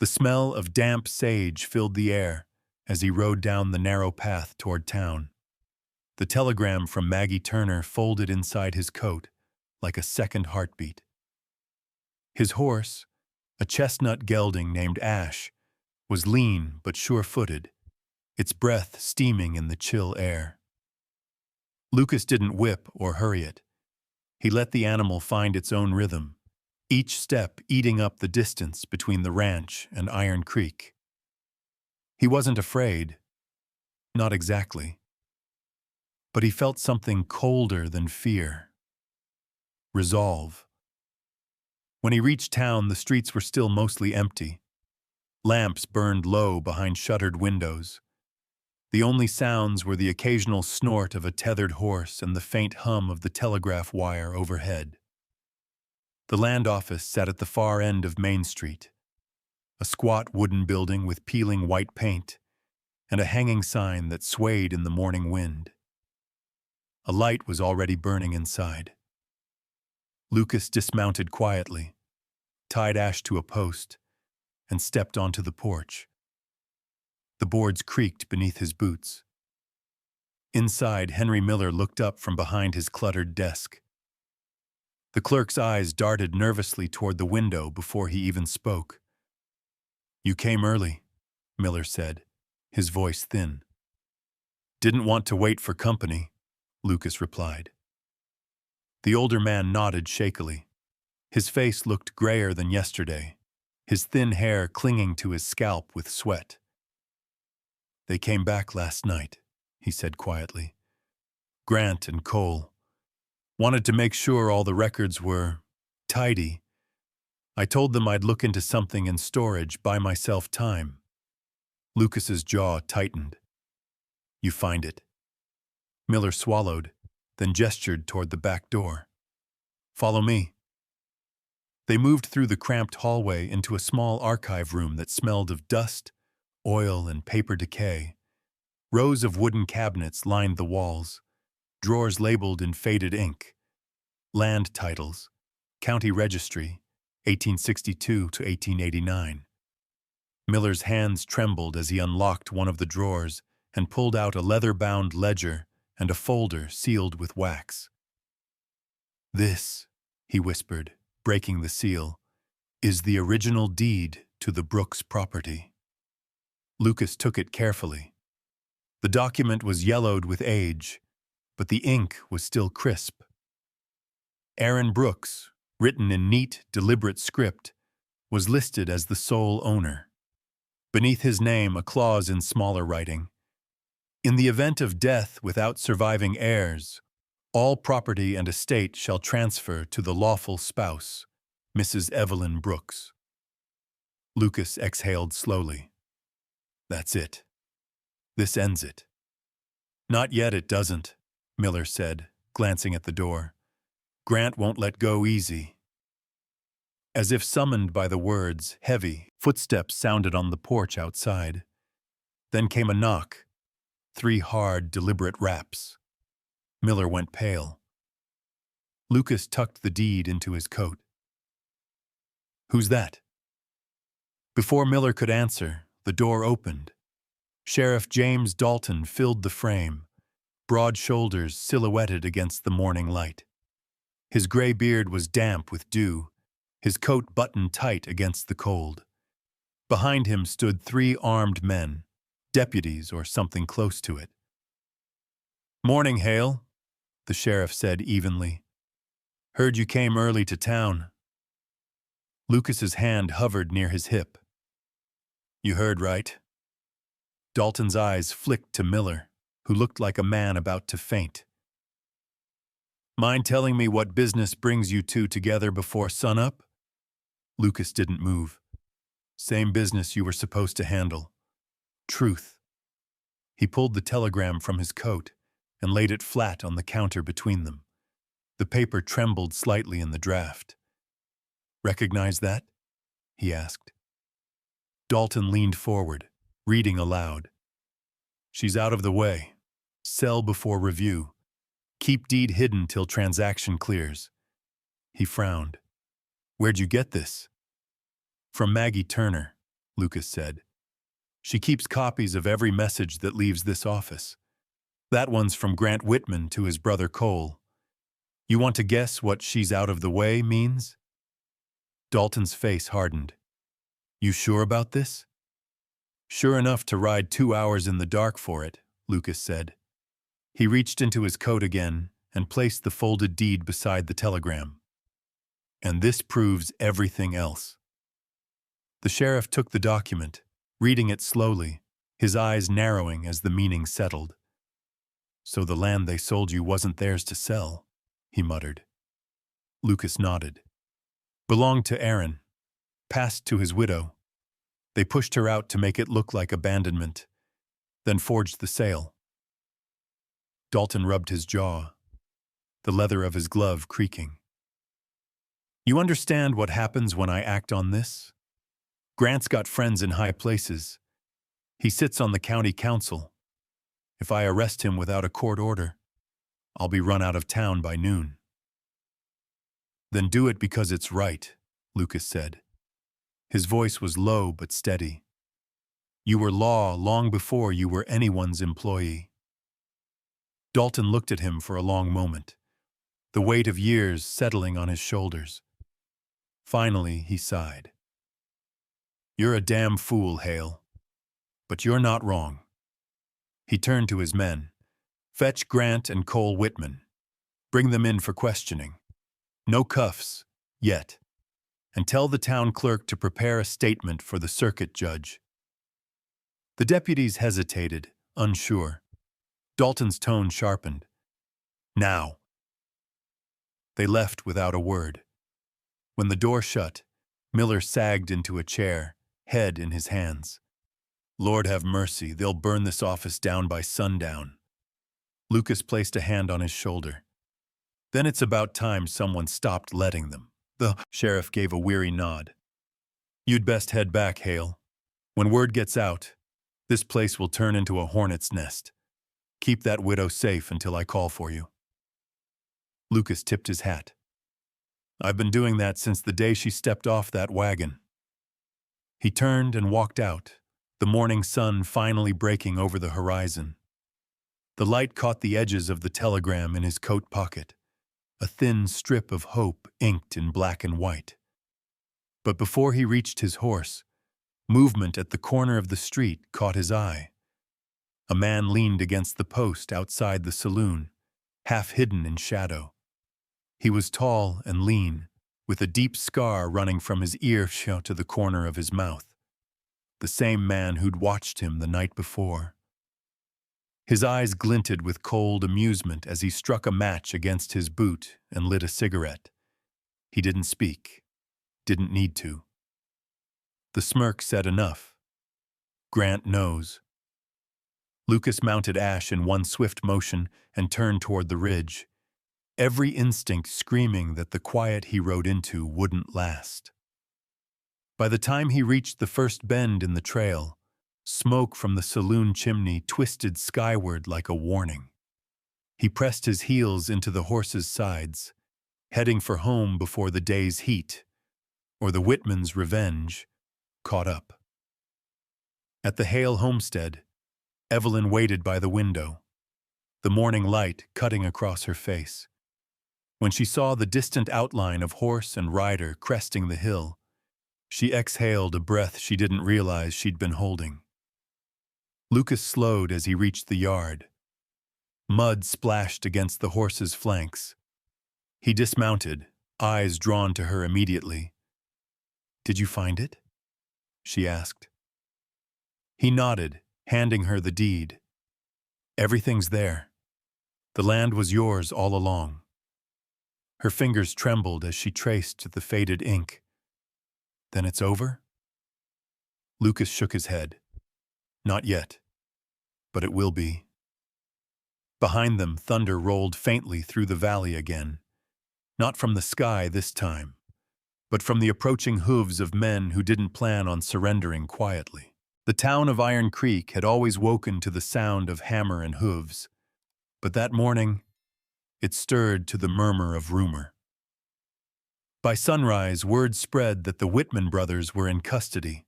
The smell of damp sage filled the air as he rode down the narrow path toward town. The telegram from Maggie Turner folded inside his coat like a second heartbeat. His horse, a chestnut gelding named Ash, was lean but sure-footed, its breath steaming in the chill air. Lucas didn't whip or hurry it. He let the animal find its own rhythm, each step eating up the distance between the ranch and Iron Creek. He wasn't afraid, not exactly, but he felt something colder than fear. Resolve. When he reached town, the streets were still mostly empty. Lamps burned low behind shuttered windows. The only sounds were the occasional snort of a tethered horse and the faint hum of the telegraph wire overhead. The land office sat at the far end of Main Street, a squat wooden building with peeling white paint and a hanging sign that swayed in the morning wind. A light was already burning inside. Lucas dismounted quietly, tied Ash to a post, and stepped onto the porch. The boards creaked beneath his boots. Inside, Henry Miller looked up from behind his cluttered desk. The clerk's eyes darted nervously toward the window before he even spoke. "You came early," Miller said, his voice thin. "Didn't want to wait for company," Lucas replied. The older man nodded shakily. His face looked grayer than yesterday, his thin hair clinging to his scalp with sweat. "They came back last night," he said quietly. "Grant and Cole. Wanted to make sure all the records were tidy. I told them I'd look into something in storage, buy myself time." Lucas's jaw tightened. "You find it." Miller swallowed, then gestured toward the back door. "Follow me." They moved through the cramped hallway into a small archive room that smelled of dust, oil, and paper decay. Rows of wooden cabinets lined the walls, drawers labeled in faded ink. Land titles, County Registry, 1862 to 1889. Miller's hands trembled as he unlocked one of the drawers and pulled out a leather-bound ledger and a folder sealed with wax. "This," he whispered, breaking the seal, "is the original deed to the Brooks property." Lucas took it carefully. The document was yellowed with age, but the ink was still crisp. Aaron Brooks, written in neat, deliberate script, was listed as the sole owner. Beneath his name, a clause in smaller writing: "In the event of death without surviving heirs, all property and estate shall transfer to the lawful spouse, Mrs. Evelyn Brooks." Lucas exhaled slowly. "That's it. This ends it." "Not yet, it doesn't," Miller said, glancing at the door. "Grant won't let go easy." As if summoned by the words, heavy footsteps sounded on the porch outside. Then came a knock, 3 hard, deliberate raps. Miller went pale. Lucas tucked the deed into his coat. "Who's that?" Before Miller could answer, the door opened. Sheriff James Dalton filled the frame, broad shoulders silhouetted against the morning light. His gray beard was damp with dew, his coat buttoned tight against the cold. Behind him stood 3 armed men, deputies or something close to it. "Morning, Hale," the sheriff said evenly. "Heard you came early to town." Lucas's hand hovered near his hip. You heard right. Dalton's eyes flicked to Miller, who looked like a man about to faint. Mind telling me what business brings you two together before sunup? Lucas didn't move. Same business you were supposed to handle. Truth. He pulled the telegram from his coat and laid it flat on the counter between them. The paper trembled slightly in the draft. Recognize that? He asked. Dalton leaned forward, reading aloud. She's out of the way. Sell before review. Keep deed hidden till transaction clears. He frowned. Where'd you get this? From Maggie Turner, Lucas said. She keeps copies of every message that leaves this office. That one's from Grant Whitman to his brother Cole. You want to guess what she's out of the way means? Dalton's face hardened. You sure about this? Sure enough to ride 2 hours in the dark for it, Lucas said. He reached into his coat again and placed the folded deed beside the telegram. And this proves everything else. The sheriff took the document, reading it slowly, his eyes narrowing as the meaning settled. So the land they sold you wasn't theirs to sell, he muttered. Lucas nodded. Belonged to Aaron, passed to his widow. They pushed her out to make it look like abandonment, then forged the sale. Dalton rubbed his jaw, the leather of his glove creaking. You understand what happens when I act on this? Grant's got friends in high places. He sits on the county council. If I arrest him without a court order, I'll be run out of town by noon. Then do it because it's right, Lucas said. His voice was low but steady. You were law long before you were anyone's employee. Dalton looked at him for a long moment, the weight of years settling on his shoulders. Finally, he sighed. You're a damn fool, Hale. But you're not wrong. He turned to his men. Fetch Grant and Cole Whitman. Bring them in for questioning. No cuffs, yet. And tell the town clerk to prepare a statement for the circuit judge. The deputies hesitated, unsure. Dalton's tone sharpened. Now. They left without a word. When the door shut, Miller sagged into a chair, head in his hands. Lord have mercy, they'll burn this office down by sundown. Lucas placed a hand on his shoulder. Then it's about time someone stopped letting them. The sheriff gave a weary nod. You'd best head back, Hale. When word gets out, this place will turn into a hornet's nest. Keep that widow safe until I call for you. Lucas tipped his hat. I've been doing that since the day she stepped off that wagon. He turned and walked out, the morning sun finally breaking over the horizon. The light caught the edges of the telegram in his coat pocket, a thin strip of hope inked in black and white. But before he reached his horse, movement at the corner of the street caught his eye. A man leaned against the post outside the saloon, half hidden in shadow. He was tall and lean, with a deep scar running from his ear to the corner of his mouth. The same man who'd watched him the night before. His eyes glinted with cold amusement as he struck a match against his boot and lit a cigarette. He didn't speak, didn't need to. The smirk said enough. Grant knows. Lucas mounted Ash in one swift motion and turned toward the ridge, every instinct screaming that the quiet he rode into wouldn't last. By the time he reached the first bend in the trail, smoke from the saloon chimney twisted skyward like a warning. He pressed his heels into the horse's sides, heading for home before the day's heat, or the Whitman's revenge, caught up. At the Hale homestead, Evelyn waited by the window, the morning light cutting across her face. When she saw the distant outline of horse and rider cresting the hill, she exhaled a breath she didn't realize she'd been holding. Lucas slowed as he reached the yard. Mud splashed against the horse's flanks. He dismounted, eyes drawn to her immediately. "Did you find it?" she asked. He nodded, handing her the deed. Everything's there. The land was yours all along. Her fingers trembled as she traced the faded ink. Then it's over? Lucas shook his head. Not yet, but it will be. Behind them, thunder rolled faintly through the valley again. Not from the sky this time, but from the approaching hooves of men who didn't plan on surrendering quietly. The town of Iron Creek had always woken to the sound of hammer and hooves, but that morning, it stirred to the murmur of rumor. By sunrise, word spread that the Whitman brothers were in custody.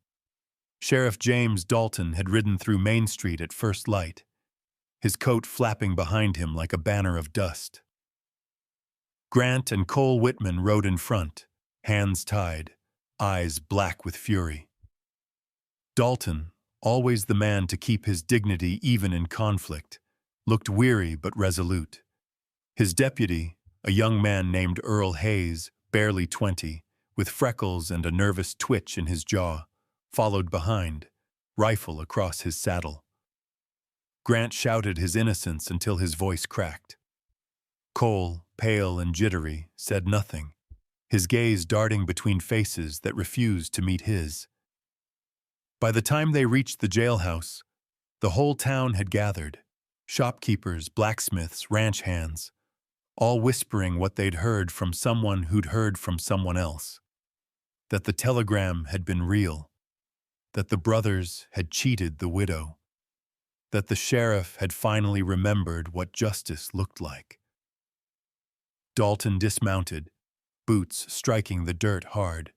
Sheriff James Dalton had ridden through Main Street at first light, his coat flapping behind him like a banner of dust. Grant and Cole Whitman rode in front, hands tied, eyes black with fury. Dalton, always the man to keep his dignity even in conflict, looked weary but resolute. His deputy, a young man named Earl Hayes, barely 20, with freckles and a nervous twitch in his jaw, followed behind, rifle across his saddle. Grant shouted his innocence until his voice cracked. Cole, pale and jittery, said nothing, his gaze darting between faces that refused to meet his. By the time they reached the jailhouse, the whole town had gathered, shopkeepers, blacksmiths, ranch hands, all whispering what they'd heard from someone who'd heard from someone else. That the telegram had been real, that the brothers had cheated the widow, that the sheriff had finally remembered what justice looked like. Dalton dismounted, boots striking the dirt hard.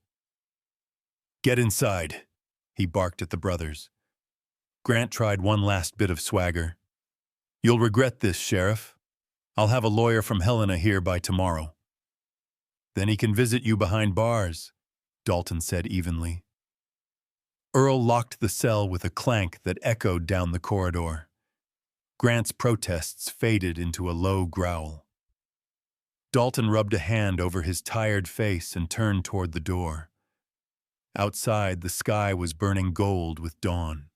"Get inside," he barked at the brothers. Grant tried one last bit of swagger. "You'll regret this, Sheriff. I'll have a lawyer from Helena here by tomorrow." "Then he can visit you behind bars," Dalton said evenly. Earl locked the cell with a clank that echoed down the corridor. Grant's protests faded into a low growl. Dalton rubbed a hand over his tired face and turned toward the door. Outside, the sky was burning gold with dawn.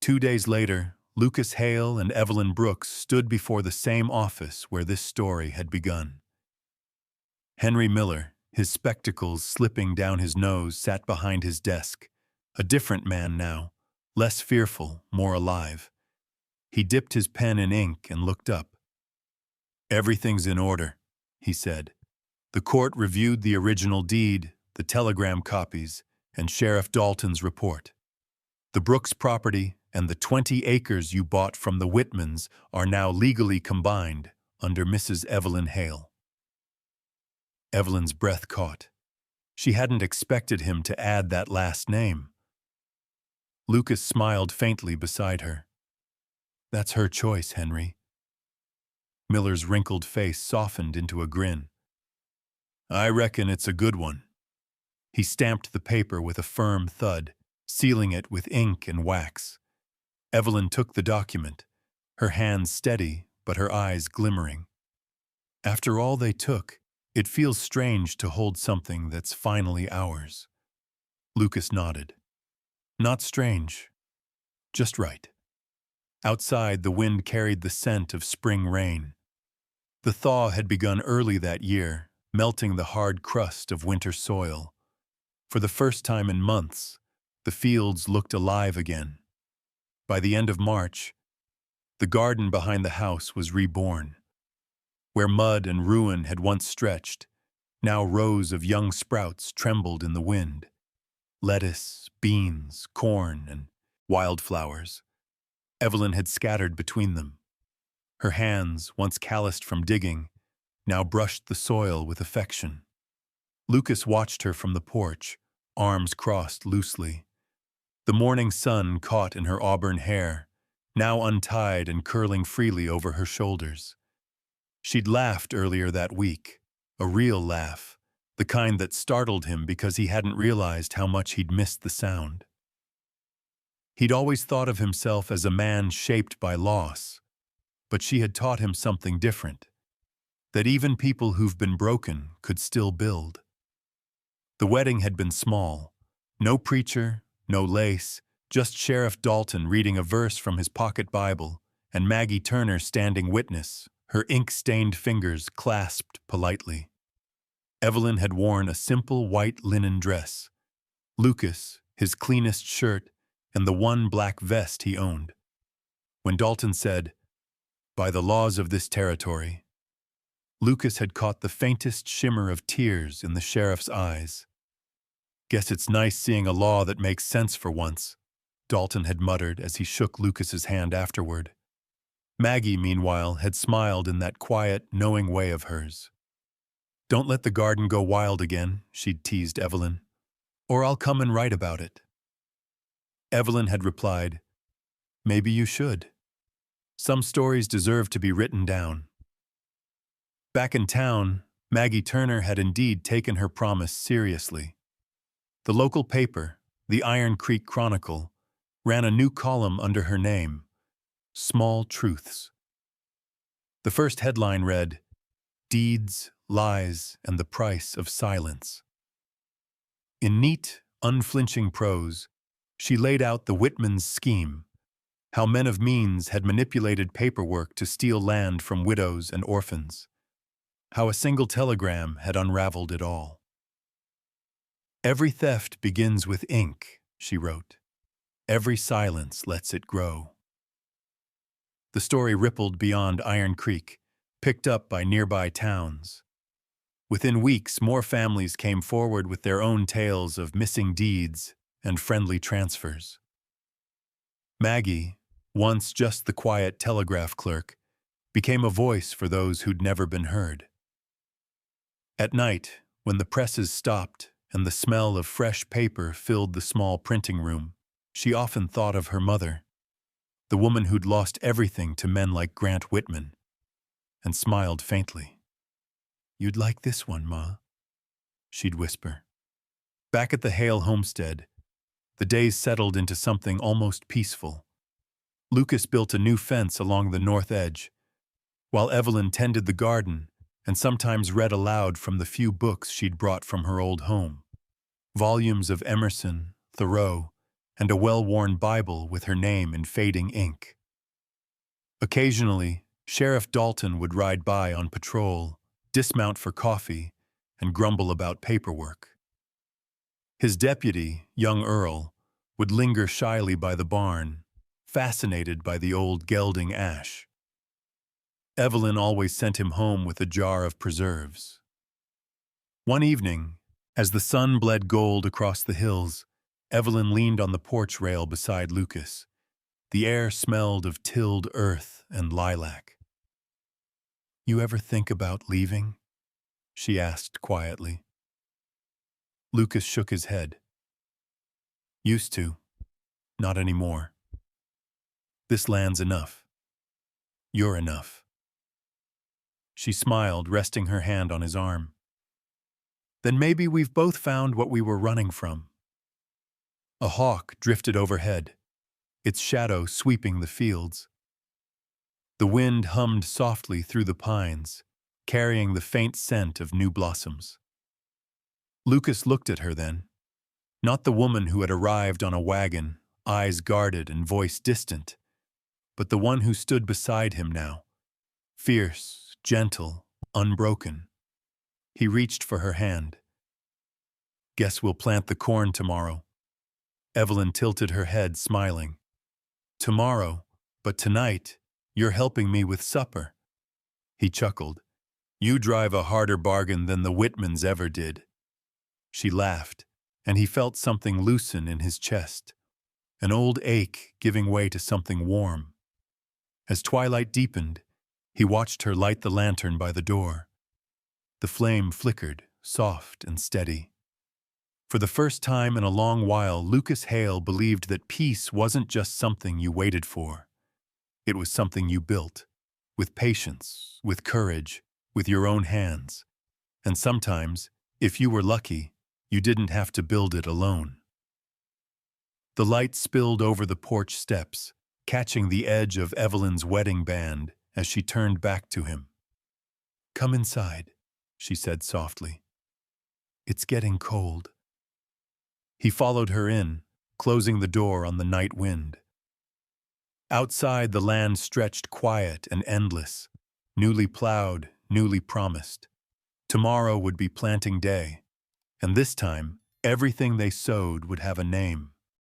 2 days later, Lucas Hale and Evelyn Brooks stood before the same office where this story had begun. Henry Miller, his spectacles slipping down his nose, sat behind his desk, a different man now, less fearful, more alive. He dipped his pen in ink and looked up. "Everything's in order," he said. "The court reviewed the original deed, the telegram copies, and Sheriff Dalton's report. The Brooks property and the 20 acres you bought from the Whitmans are now legally combined under Mrs. Evelyn Hale." Evelyn's breath caught. She hadn't expected him to add that last name. Lucas smiled faintly beside her. "That's her choice, Henry." Miller's wrinkled face softened into a grin. "I reckon it's a good one." He stamped the paper with a firm thud, sealing it with ink and wax. Evelyn took the document, her hands steady but her eyes glimmering. "After all they took, it feels strange to hold something that's finally ours." Lucas nodded. "Not strange, just right." Outside, the wind carried the scent of spring rain. The thaw had begun early that year, melting the hard crust of winter soil. For the first time in months, the fields looked alive again. By the end of March, the garden behind the house was reborn. Where mud and ruin had once stretched, now rows of young sprouts trembled in the wind. Lettuce, beans, corn, and wildflowers. Evelyn had scattered between them. Her hands, once calloused from digging, now brushed the soil with affection. Lucas watched her from the porch, arms crossed loosely. The morning sun caught in her auburn hair, now untied and curling freely over her shoulders. She'd laughed earlier that week, a real laugh, the kind that startled him because he hadn't realized how much he'd missed the sound. He'd always thought of himself as a man shaped by loss, but she had taught him something different, that even people who've been broken could still build. The wedding had been small, no preacher, no lace, just Sheriff Dalton reading a verse from his pocket Bible, and Maggie Turner standing witness, her ink-stained fingers clasped politely. Evelyn had worn a simple white linen dress. Lucas, his cleanest shirt, and the one black vest he owned. When Dalton said, "By the laws of this territory," Lucas had caught the faintest shimmer of tears in the sheriff's eyes. "Guess it's nice seeing a law that makes sense for once," Dalton had muttered as he shook Lucas's hand afterward. Maggie, meanwhile, had smiled in that quiet, knowing way of hers. "Don't let the garden go wild again," she'd teased Evelyn, "or I'll come and write about it." Evelyn had replied, "Maybe you should. Some stories deserve to be written down." Back in town, Maggie Turner had indeed taken her promise seriously. The local paper, the Iron Creek Chronicle, ran a new column under her name, Small Truths. The first headline read, "Deeds, Lies, and the Price of Silence." In neat, unflinching prose, she laid out the Whitmans' scheme, how men of means had manipulated paperwork to steal land from widows and orphans, how a single telegram had unraveled it all. "Every theft begins with ink," she wrote. "Every silence lets it grow." The story rippled beyond Iron Creek, picked up by nearby towns. Within weeks, more families came forward with their own tales of missing deeds and friendly transfers. Maggie, once just the quiet telegraph clerk, became a voice for those who'd never been heard. At night, when the presses stopped and the smell of fresh paper filled the small printing room, she often thought of her mother, the woman who'd lost everything to men like Grant Whitman, and smiled faintly. "You'd like this one, Ma," she'd whisper. Back at the Hale homestead, the days settled into something almost peaceful. Lucas built a new fence along the north edge, while Evelyn tended the garden and sometimes read aloud from the few books she'd brought from her old home. Volumes of Emerson, Thoreau, and a well-worn Bible with her name in fading ink. Occasionally, Sheriff Dalton would ride by on patrol, dismount for coffee, and grumble about paperwork. His deputy, young Earl, would linger shyly by the barn, fascinated by the old gelding ash. Evelyn always sent him home with a jar of preserves. One evening, as the sun bled gold across the hills, Evelyn leaned on the porch rail beside Lucas. The air smelled of tilled earth and lilac. "You ever think about leaving?" she asked quietly. Lucas shook his head. "Used to. Not anymore. This land's enough. You're enough." She smiled, resting her hand on his arm. "Then maybe we've both found what we were running from." A hawk drifted overhead, its shadow sweeping the fields. The wind hummed softly through the pines, carrying the faint scent of new blossoms. Lucas looked at her then, not the woman who had arrived on a wagon, eyes guarded and voice distant, but the one who stood beside him now, fierce, gentle, unbroken. He reached for her hand. "Guess we'll plant the corn tomorrow." Evelyn tilted her head, smiling. "Tomorrow, but tonight, you're helping me with supper." He chuckled. "You drive a harder bargain than the Whitmans ever did." She laughed, and he felt something loosen in his chest, an old ache giving way to something warm. As twilight deepened, he watched her light the lantern by the door. The flame flickered, soft and steady. For the first time in a long while, Lucas Hale believed that peace wasn't just something you waited for. It was something you built, with patience, with courage, with your own hands. And sometimes, if you were lucky, you didn't have to build it alone. The light spilled over the porch steps, catching the edge of Evelyn's wedding band as she turned back to him. "Come inside," she said softly. "It's getting cold." He followed her in, closing the door on the night wind. Outside, the land stretched quiet and endless, newly plowed, newly promised. Tomorrow would be planting day, and this time, everything they sowed would have a name.